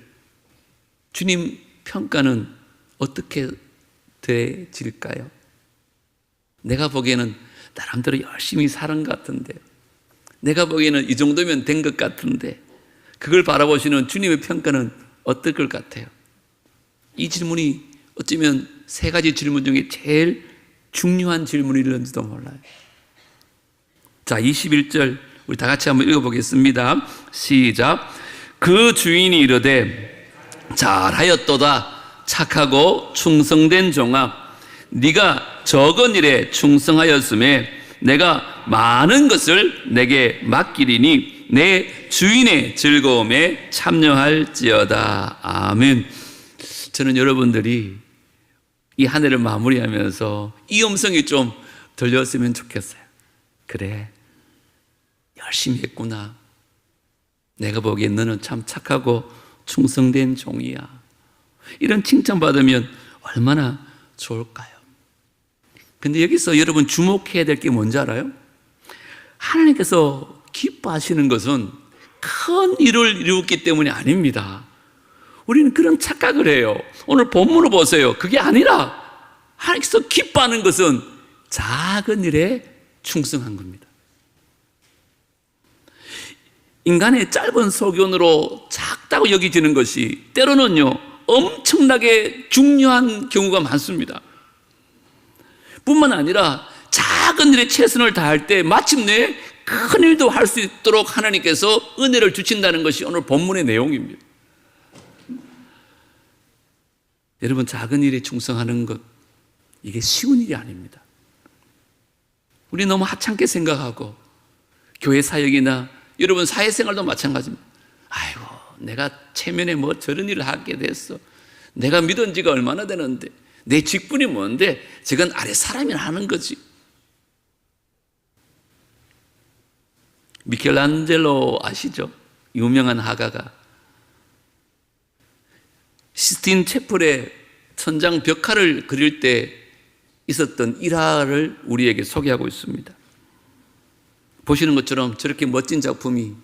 주님 평가는 어떻게 되질까요? 내가 보기에는 나름대로 열심히 살은 것 같은데, 내가 보기에는 이 정도면 된 것 같은데, 그걸 바라보시는 주님의 평가는 어떨 것 같아요? 이 질문이 어쩌면 세 가지 질문 중에 제일 중요한 질문이런지도 몰라요. 자, 21절 우리 다 같이 한번 읽어보겠습니다. 시작. 그 주인이 이르되 잘하였도다 착하고 충성된 종아, 네가 적은 일에 충성하였음에 내가 많은 것을 내게 맡기리니 내 주인의 즐거움에 참여할지어다. 아멘. 저는 여러분들이 이 한 해를 마무리하면서 이 음성이 좀 들렸으면 좋겠어요. 그래, 열심히 했구나. 내가 보기엔 너는 참 착하고 충성된 종이야. 이런 칭찬받으면 얼마나 좋을까요? 근데 여기서 여러분 주목해야 될 게 뭔지 알아요? 하나님께서 기뻐하시는 것은 큰 일을 이루었기 때문이 아닙니다. 우리는 그런 착각을 해요. 오늘 본문을 보세요. 그게 아니라 하나님께서 기뻐하는 것은 작은 일에 충성한 겁니다. 인간의 짧은 소견으로 작다고 여기지는 것이 때로는요 엄청나게 중요한 경우가 많습니다. 뿐만 아니라 작은 일에 최선을 다할 때 마침내 큰 일도 할 수 있도록 하나님께서 은혜를 주신다는 것이 오늘 본문의 내용입니다. 여러분, 작은 일에 충성하는 것, 이게 쉬운 일이 아닙니다. 우리 너무 하찮게 생각하고 교회 사역이나 여러분 사회생활도 마찬가지입니다. 아이고, 내가 체면에 뭐 저런 일을 하게 됐어. 내가 믿은 지가 얼마나 되는데, 내 직분이 뭔데, 저건 아래 사람이 하는 거지. 미켈란젤로 아시죠? 유명한 화가가 시스틴 채플의 천장 벽화를 그릴 때 있었던 일화를 우리에게 소개하고 있습니다. 보시는 것처럼 저렇게 멋진 작품이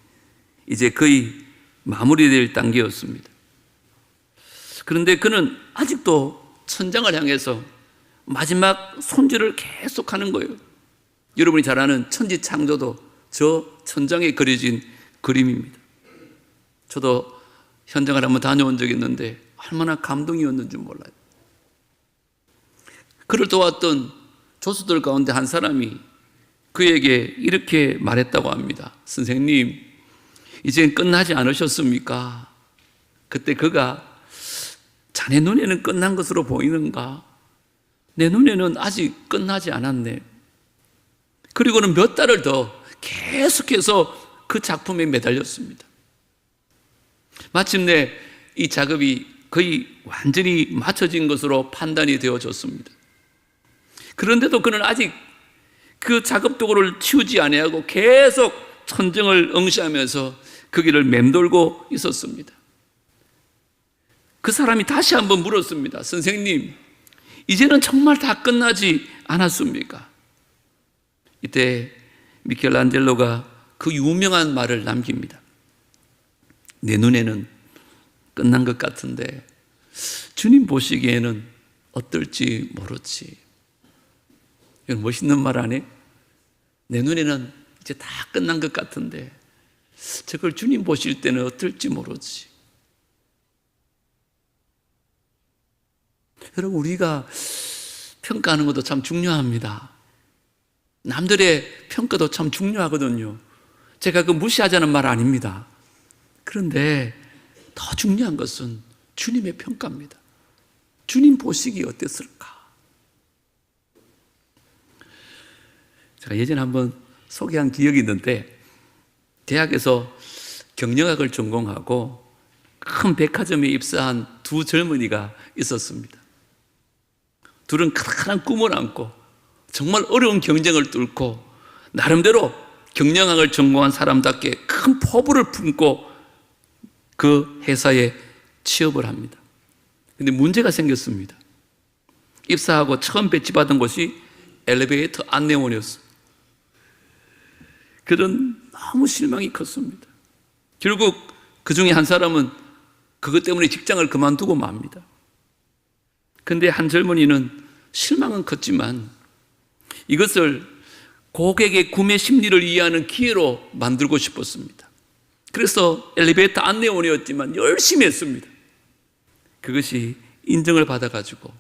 이제 거의 마무리될 단계였습니다. 그런데 그는 아직도 천장을 향해서 마지막 손질을 계속하는 거예요. 여러분이 잘 아는 천지창조도 저 천장에 그려진 그림입니다. 저도 현장을 한번 다녀온 적이 있는데 얼마나 감동이었는지 몰라요. 그를 도왔던 조수들 가운데 한 사람이 그에게 이렇게 말했다고 합니다. 선생님, 이제 끝나지 않으셨습니까? 그때 그가 자네 눈에는 끝난 것으로 보이는가? 내 눈에는 아직 끝나지 않았네. 그리고는 몇 달을 더 계속해서 그 작품에 매달렸습니다. 마침내 이 작업이 거의 완전히 맞춰진 것으로 판단이 되어졌습니다. 그런데도 그는 아직 그 작업 도구를 치우지 아니하고 계속 천정을 응시하면서 그 길을 맴돌고 있었습니다. 그 사람이 다시 한번 물었습니다. 선생님, 이제는 정말 다 끝나지 않았습니까? 이때 미켈란젤로가 그 유명한 말을 남깁니다. 내 눈에는 끝난 것 같은데 주님 보시기에는 어떨지 모르지. 이건 멋있는 말 아니에요? 내 눈에는 이제 다 끝난 것 같은데 저걸 주님 보실 때는 어떨지 모르지. 여러분, 우리가 평가하는 것도 참 중요합니다. 남들의 평가도 참 중요하거든요. 제가 그 무시하자는 말 아닙니다. 그런데 더 중요한 것은 주님의 평가입니다. 주님 보시기 어땠을까? 제가 예전에 한번 소개한 기억이 있는데 대학에서 경영학을 전공하고 큰 백화점에 입사한 두 젊은이가 있었습니다. 둘은 커다란 꿈을 안고 정말 어려운 경쟁을 뚫고 나름대로 경영학을 전공한 사람답게 큰 포부를 품고 그 회사에 취업을 합니다. 그런데 문제가 생겼습니다. 입사하고 처음 배치받은 곳이 엘리베이터 안내원이었습니다. 그런 너무 실망이 컸습니다. 결국 그 중에 한 사람은 그것 때문에 직장을 그만두고 맙니다. 그런데 한 젊은이는 실망은 컸지만 이것을 고객의 구매 심리를 이해하는 기회로 만들고 싶었습니다. 그래서 엘리베이터 안내원이었지만 열심히 했습니다. 그것이 인정을 받아가지고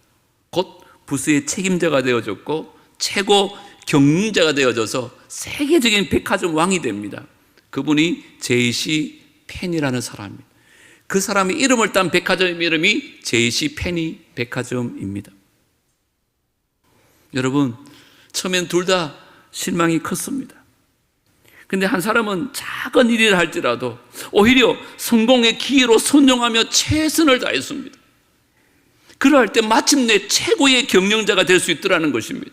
곧 부서의 책임자가 되어졌고 최고 경영자가 되어져서 세계적인 백화점 왕이 됩니다. 그분이 J.C. 펜이라는 사람입니다. 그 사람의 이름을 딴 백화점 이름이 J.C. 펜이 백화점입니다. 여러분, 처음엔 둘 다 실망이 컸습니다. 근데 한 사람은 작은 일이라 할지라도 오히려 성공의 기회로 선용하며 최선을 다했습니다. 그러할 때 마침내 최고의 경영자가 될 수 있더라는 것입니다.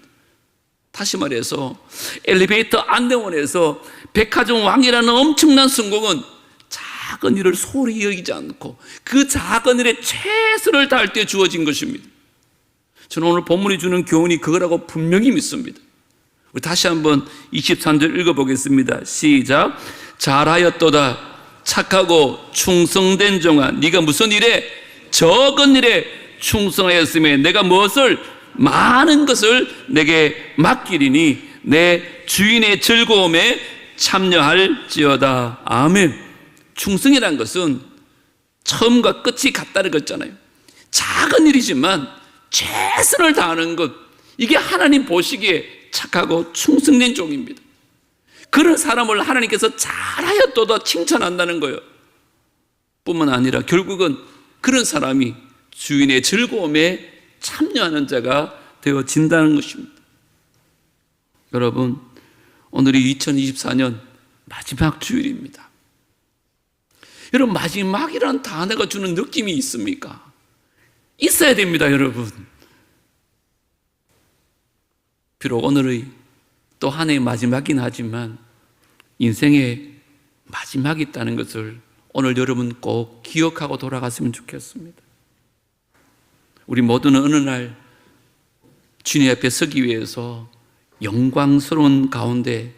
다시 말해서 엘리베이터 안내원에서 백화점 왕이라는 엄청난 성공은 작은 작은 일을 소홀히 여기지 않고 그 작은 일에 최선을 다할 때 주어진 것입니다. 저는 오늘 본문이 주는 교훈이 그거라고 분명히 믿습니다. 우리 다시 한번 23절 읽어보겠습니다. 시작. 잘하였도다 착하고 충성된 종아, 네가 무슨 일에? 적은 일에 충성하였음에 내가 무엇을? 많은 것을 내게 맡기리니 내 주인의 즐거움에 참여할지어다. 아멘. 충성이란 것은 처음과 끝이 같다는 거잖아요. 작은 일이지만 최선을 다하는 것, 이게 하나님 보시기에 착하고 충성된 종입니다. 그런 사람을 하나님께서 잘하였도다 칭찬한다는 거예요. 뿐만 아니라 결국은 그런 사람이 주인의 즐거움에 참여하는 자가 되어진다는 것입니다. 여러분, 오늘이 2024년 마지막 주일입니다. 여러분, 마지막이라는 단어가 주는 느낌이 있습니까? 있어야 됩니다, 여러분. 비록 오늘의 또 한 해의 마지막이긴 하지만 인생의 마지막이 있다는 것을 오늘 여러분 꼭 기억하고 돌아갔으면 좋겠습니다. 우리 모두는 어느 날 주님 앞에 서기 위해서 영광스러운 가운데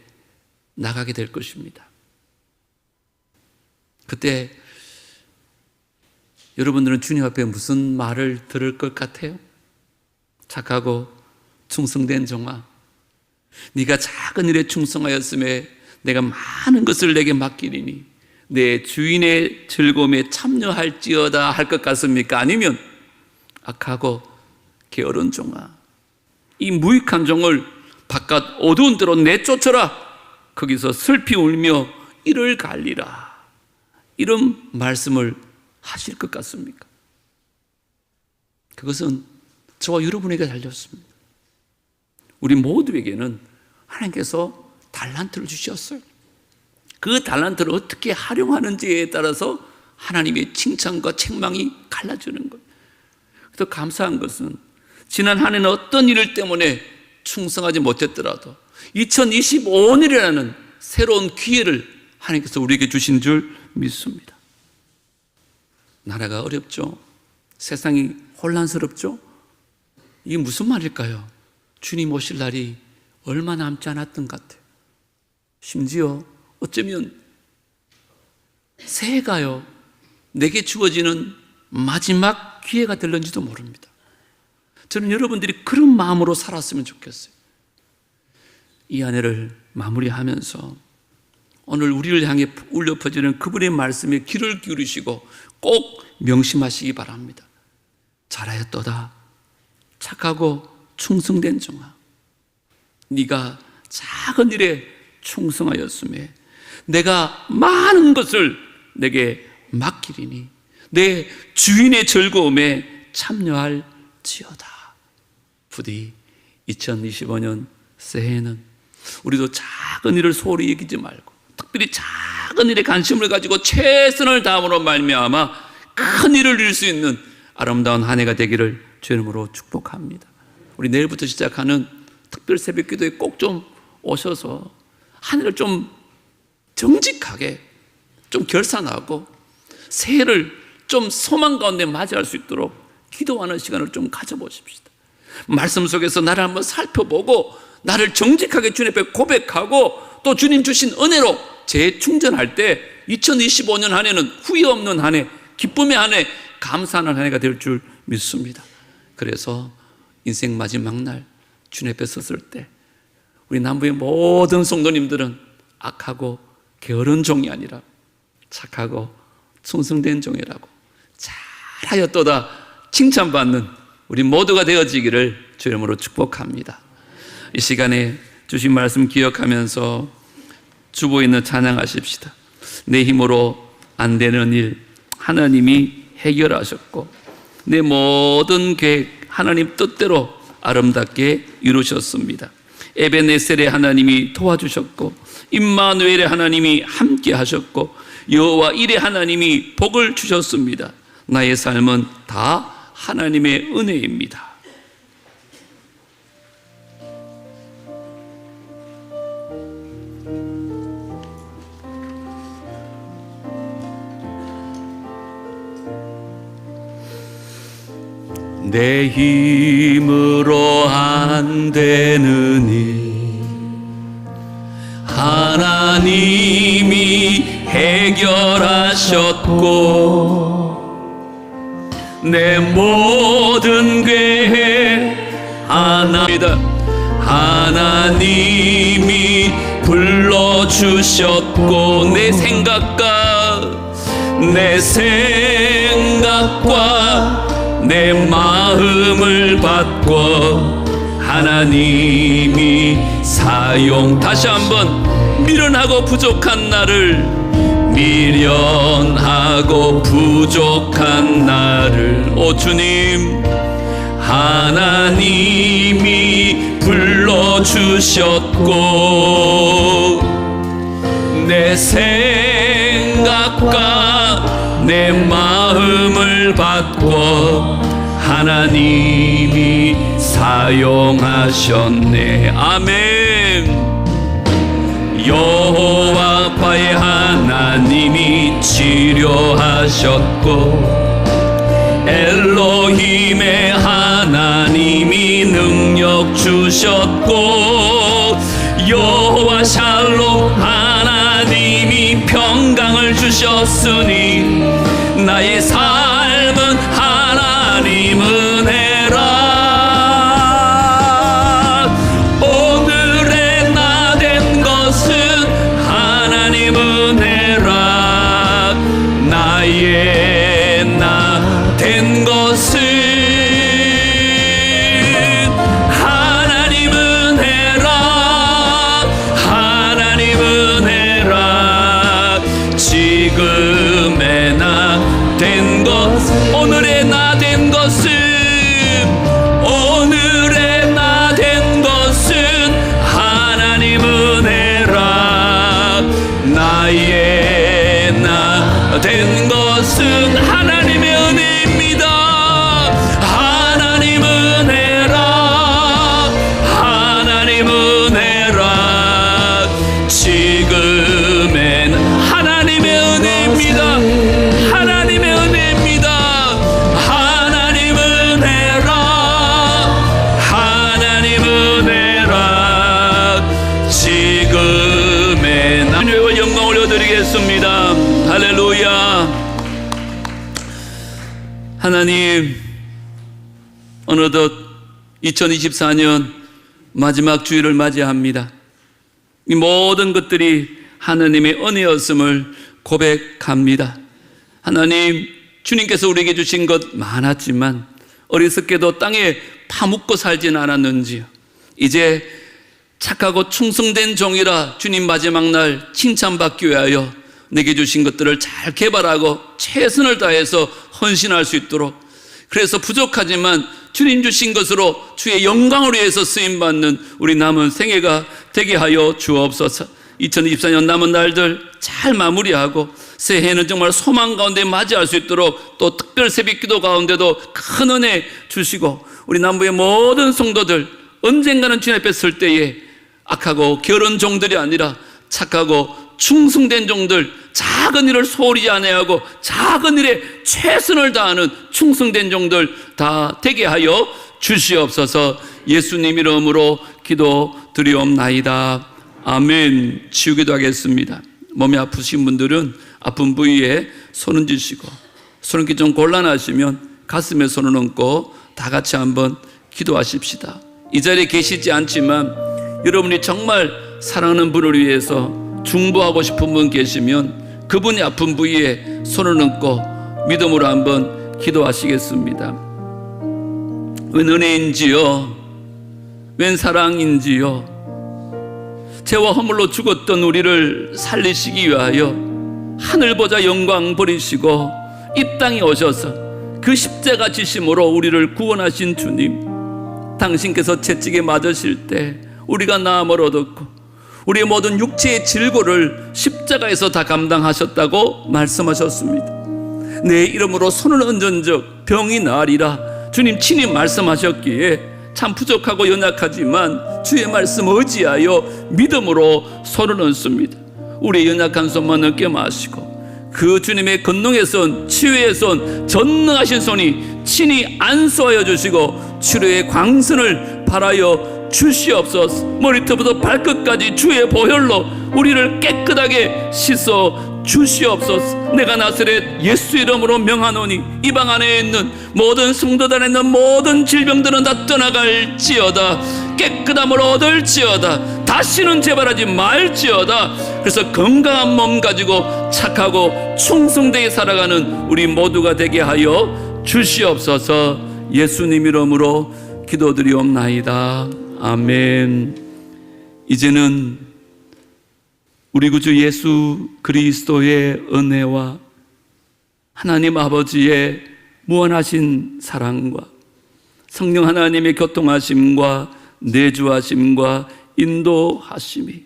나가게 될 것입니다. 그때 여러분들은 주님 앞에 무슨 말을 들을 것 같아요? 착하고 충성된 종아, 네가 작은 일에 충성하였음에 내가 많은 것을 내게 맡기리니 내 주인의 즐거움에 참여할지어다 할 것 같습니까? 아니면 악하고 게으른 종아, 이 무익한 종을 바깥 어두운 데로 내쫓아라, 거기서 슬피 울며 이를 갈리라, 이런 말씀을 하실 것 같습니까? 그것은 저와 여러분에게 달렸습니다. 우리 모두에게는 하나님께서 달란트를 주셨어요. 그 달란트를 어떻게 활용하는지에 따라서 하나님의 칭찬과 책망이 갈라지는 거예요. 더 감사한 것은 지난 한 해는 어떤 일 때문에 충성하지 못했더라도 2025년이라는 새로운 기회를 하나님께서 우리에게 주신 줄 믿습니다. 나라가 어렵죠. 세상이 혼란스럽죠. 이게 무슨 말일까요? 주님 오실 날이 얼마 남지 않았던 것 같아요. 심지어 어쩌면 새해가요, 내게 주어지는 마지막 기회가 될는지도 모릅니다. 저는 여러분들이 그런 마음으로 살았으면 좋겠어요. 이 한 해를 마무리하면서 오늘 우리를 향해 울려 퍼지는 그분의 말씀에 귀를 기울이시고 꼭 명심하시기 바랍니다. 잘하였도다 착하고 충성된 종아, 네가 작은 일에 충성하였음에 내가 많은 것을 내게 맡기리니 내 주인의 즐거움에 참여할지어다. 부디 2025년 새해에는 우리도 작은 일을 소홀히 여기지 말고 특별히 작은 일에 관심을 가지고 최선을 다함으로 말미암아 큰 일을 이룰 수 있는 아름다운 한 해가 되기를 주의 이름으로 축복합니다. 우리 내일부터 시작하는 특별 새벽 기도에 꼭 좀 오셔서 한 해를 좀 정직하게 좀 결산하고 새해를 좀 소망 가운데 맞이할 수 있도록 기도하는 시간을 좀 가져보십시다. 말씀 속에서 나를 한번 살펴보고 나를 정직하게 주님 앞에 고백하고 또 주님 주신 은혜로 재충전할 때 2025년 한 해는 후회 없는 한 해, 기쁨의 한 해, 감사하는 한 해가 될 줄 믿습니다. 그래서 인생 마지막 날 주님 앞에 섰을 때 우리 남부의 모든 성도님들은 악하고 게으른 종이 아니라 착하고 충성된 종이라고 잘하였도다 칭찬받는 우리 모두가 되어지기를 주의 이름으로 축복합니다. 이 시간에 주신 말씀 기억하면서 주보에 있는 찬양하십시다. 내 힘으로 안 되는 일 하나님이 해결하셨고 내 모든 계획 하나님 뜻대로 아름답게 이루셨습니다. 에베네셀의 하나님이 도와주셨고 임마누엘의 하나님이 함께 하셨고 여호와 일의 하나님이 복을 주셨습니다. 나의 삶은 다 하나님의 은혜입니다. 내 힘으로 안 되느니 하나님이 해결하셨고 내 모든 계획 하나님이 불러주셨고 내 생각과 내 마음을 바꿔 하나님이 다시 한번 미련하고 부족한 나를 오 주님 하나님이 불러주셨고 내 생각과 내 마음을 바꿔 하나님이 사용하셨네. 아멘. 여호와의 하나님이 치료하셨고 엘로힘의 하나님이 능력 주셨고 여호와 샬롬 하나님이 평강을 주셨으니 나의 삶은 하나님 은혜라. 오늘의 나 된 것은 하나님 은혜라. 나의 나 된 것은 하나님 은혜라. 하나님 은혜라. 지금의 나 된 것 오늘의 나 된 것은 오늘의 나 된 것은 하나님 은혜라. 나의 나 된 것은 하나님의 은혜입니다. 하나님 은혜라. 하나님 은혜라. 지금의 하나님의 은혜입니다. 하나님의 은혜입니다. 하나님 은혜라. 하나님 은혜라. 지금의 은혜와 영광 올려드리겠습니다. 할렐루야. 하나님, 어느덧 2024년 마지막 주일을 맞이합니다. 이 모든 것들이 하나님의 은혜였음을 고백합니다. 하나님, 주님께서 우리에게 주신 것 많았지만 어리석게도 땅에 파묻고 살지는 않았는지요. 이제 착하고 충성된 종이라 주님 마지막 날 칭찬받기 위하여 내게 주신 것들을 잘 개발하고 최선을 다해서 헌신할 수 있도록, 그래서 부족하지만 주님 주신 것으로 주의 영광을 위해서 쓰임받는 우리 남은 생애가 되게 하여 주옵소서. 2024년 남은 날들 잘 마무리하고 새해는 정말 소망 가운데 맞이할 수 있도록 또 특별 새벽기도 가운데도 큰 은혜 주시고 우리 남부의 모든 성도들 언젠가는 주님 앞에 설 때에 악하고 게으른 종들이 아니라 착하고 충성된 종들, 작은 일을 소홀히 아내하고 작은 일에 최선을 다하는 충성된 종들 다 되게 하여 주시옵소서. 예수님 이름으로 기도드리옵나이다. 아멘. 치우기도 하겠습니다. 몸이 아프신 분들은 아픈 부위에 손 얹으시고, 손 얹기 좀 곤란하시면 가슴에 손을 얹고 다 같이 한번 기도하십시다. 이 자리에 계시지 않지만 여러분이 정말 사랑하는 분을 위해서 중보하고 싶은 분 계시면 그분이 아픈 부위에 손을 얹고 믿음으로 한번 기도하시겠습니다. 웬 은혜인지요? 웬 사랑인지요? 죄와 허물로 죽었던 우리를 살리시기 위하여 하늘 보좌 영광 버리시고 이 땅에 오셔서 그 십자가 지심으로 우리를 구원하신 주님, 당신께서 채찍에 맞으실 때 우리가 나음을 얻었고 우리의 모든 육체의 질고를 십자가에서 다 감당하셨다고 말씀하셨습니다. 내 이름으로 손을 얹은 적 병이 나으리라 주님 친히 말씀하셨기에 참 부족하고 연약하지만 주의 말씀 의지하여 믿음으로 손을 얹습니다. 우리의 연약한 손만 얻게 마시고 그 주님의 권능의 손, 치유의 손, 전능하신 손이 친히 안수하여 주시고 치료의 광선을 발하여 주시옵소서. 머리부터 발끝까지 주의 보혈로 우리를 깨끗하게 씻어 주시옵소서. 내가 나사렛 예수 이름으로 명하노니 이방 안에 있는 모든 성도들 안에 있는 모든 질병들은 다 떠나갈지어다. 깨끗함을 얻을지어다. 다시는 재발하지 말지어다. 그래서 건강한 몸 가지고 착하고 충성되게 살아가는 우리 모두가 되게 하여 주시옵소서. 예수님 이름으로 기도드리옵나이다. 아멘. 이제는 우리 구주 예수 그리스도의 은혜와 하나님 아버지의 무한하신 사랑과 성령 하나님의 교통하심과 내주하심과 인도하심이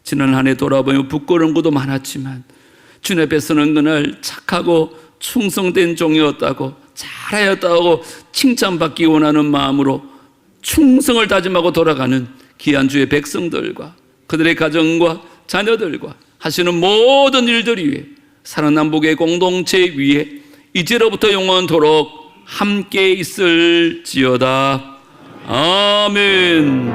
지난 한 해 돌아보면 부끄러운 것도 많았지만 주님 앞에서는 그날 착하고 충성된 종이었다고 잘하였다고 칭찬받기 원하는 마음으로 충성을 다짐하고 돌아가는 귀한 주의 백성들과 그들의 가정과 자녀들과 하시는 모든 일들 위해 살아남북의 공동체 위에 이제로부터 영원토록 함께 있을지어다. 아멘.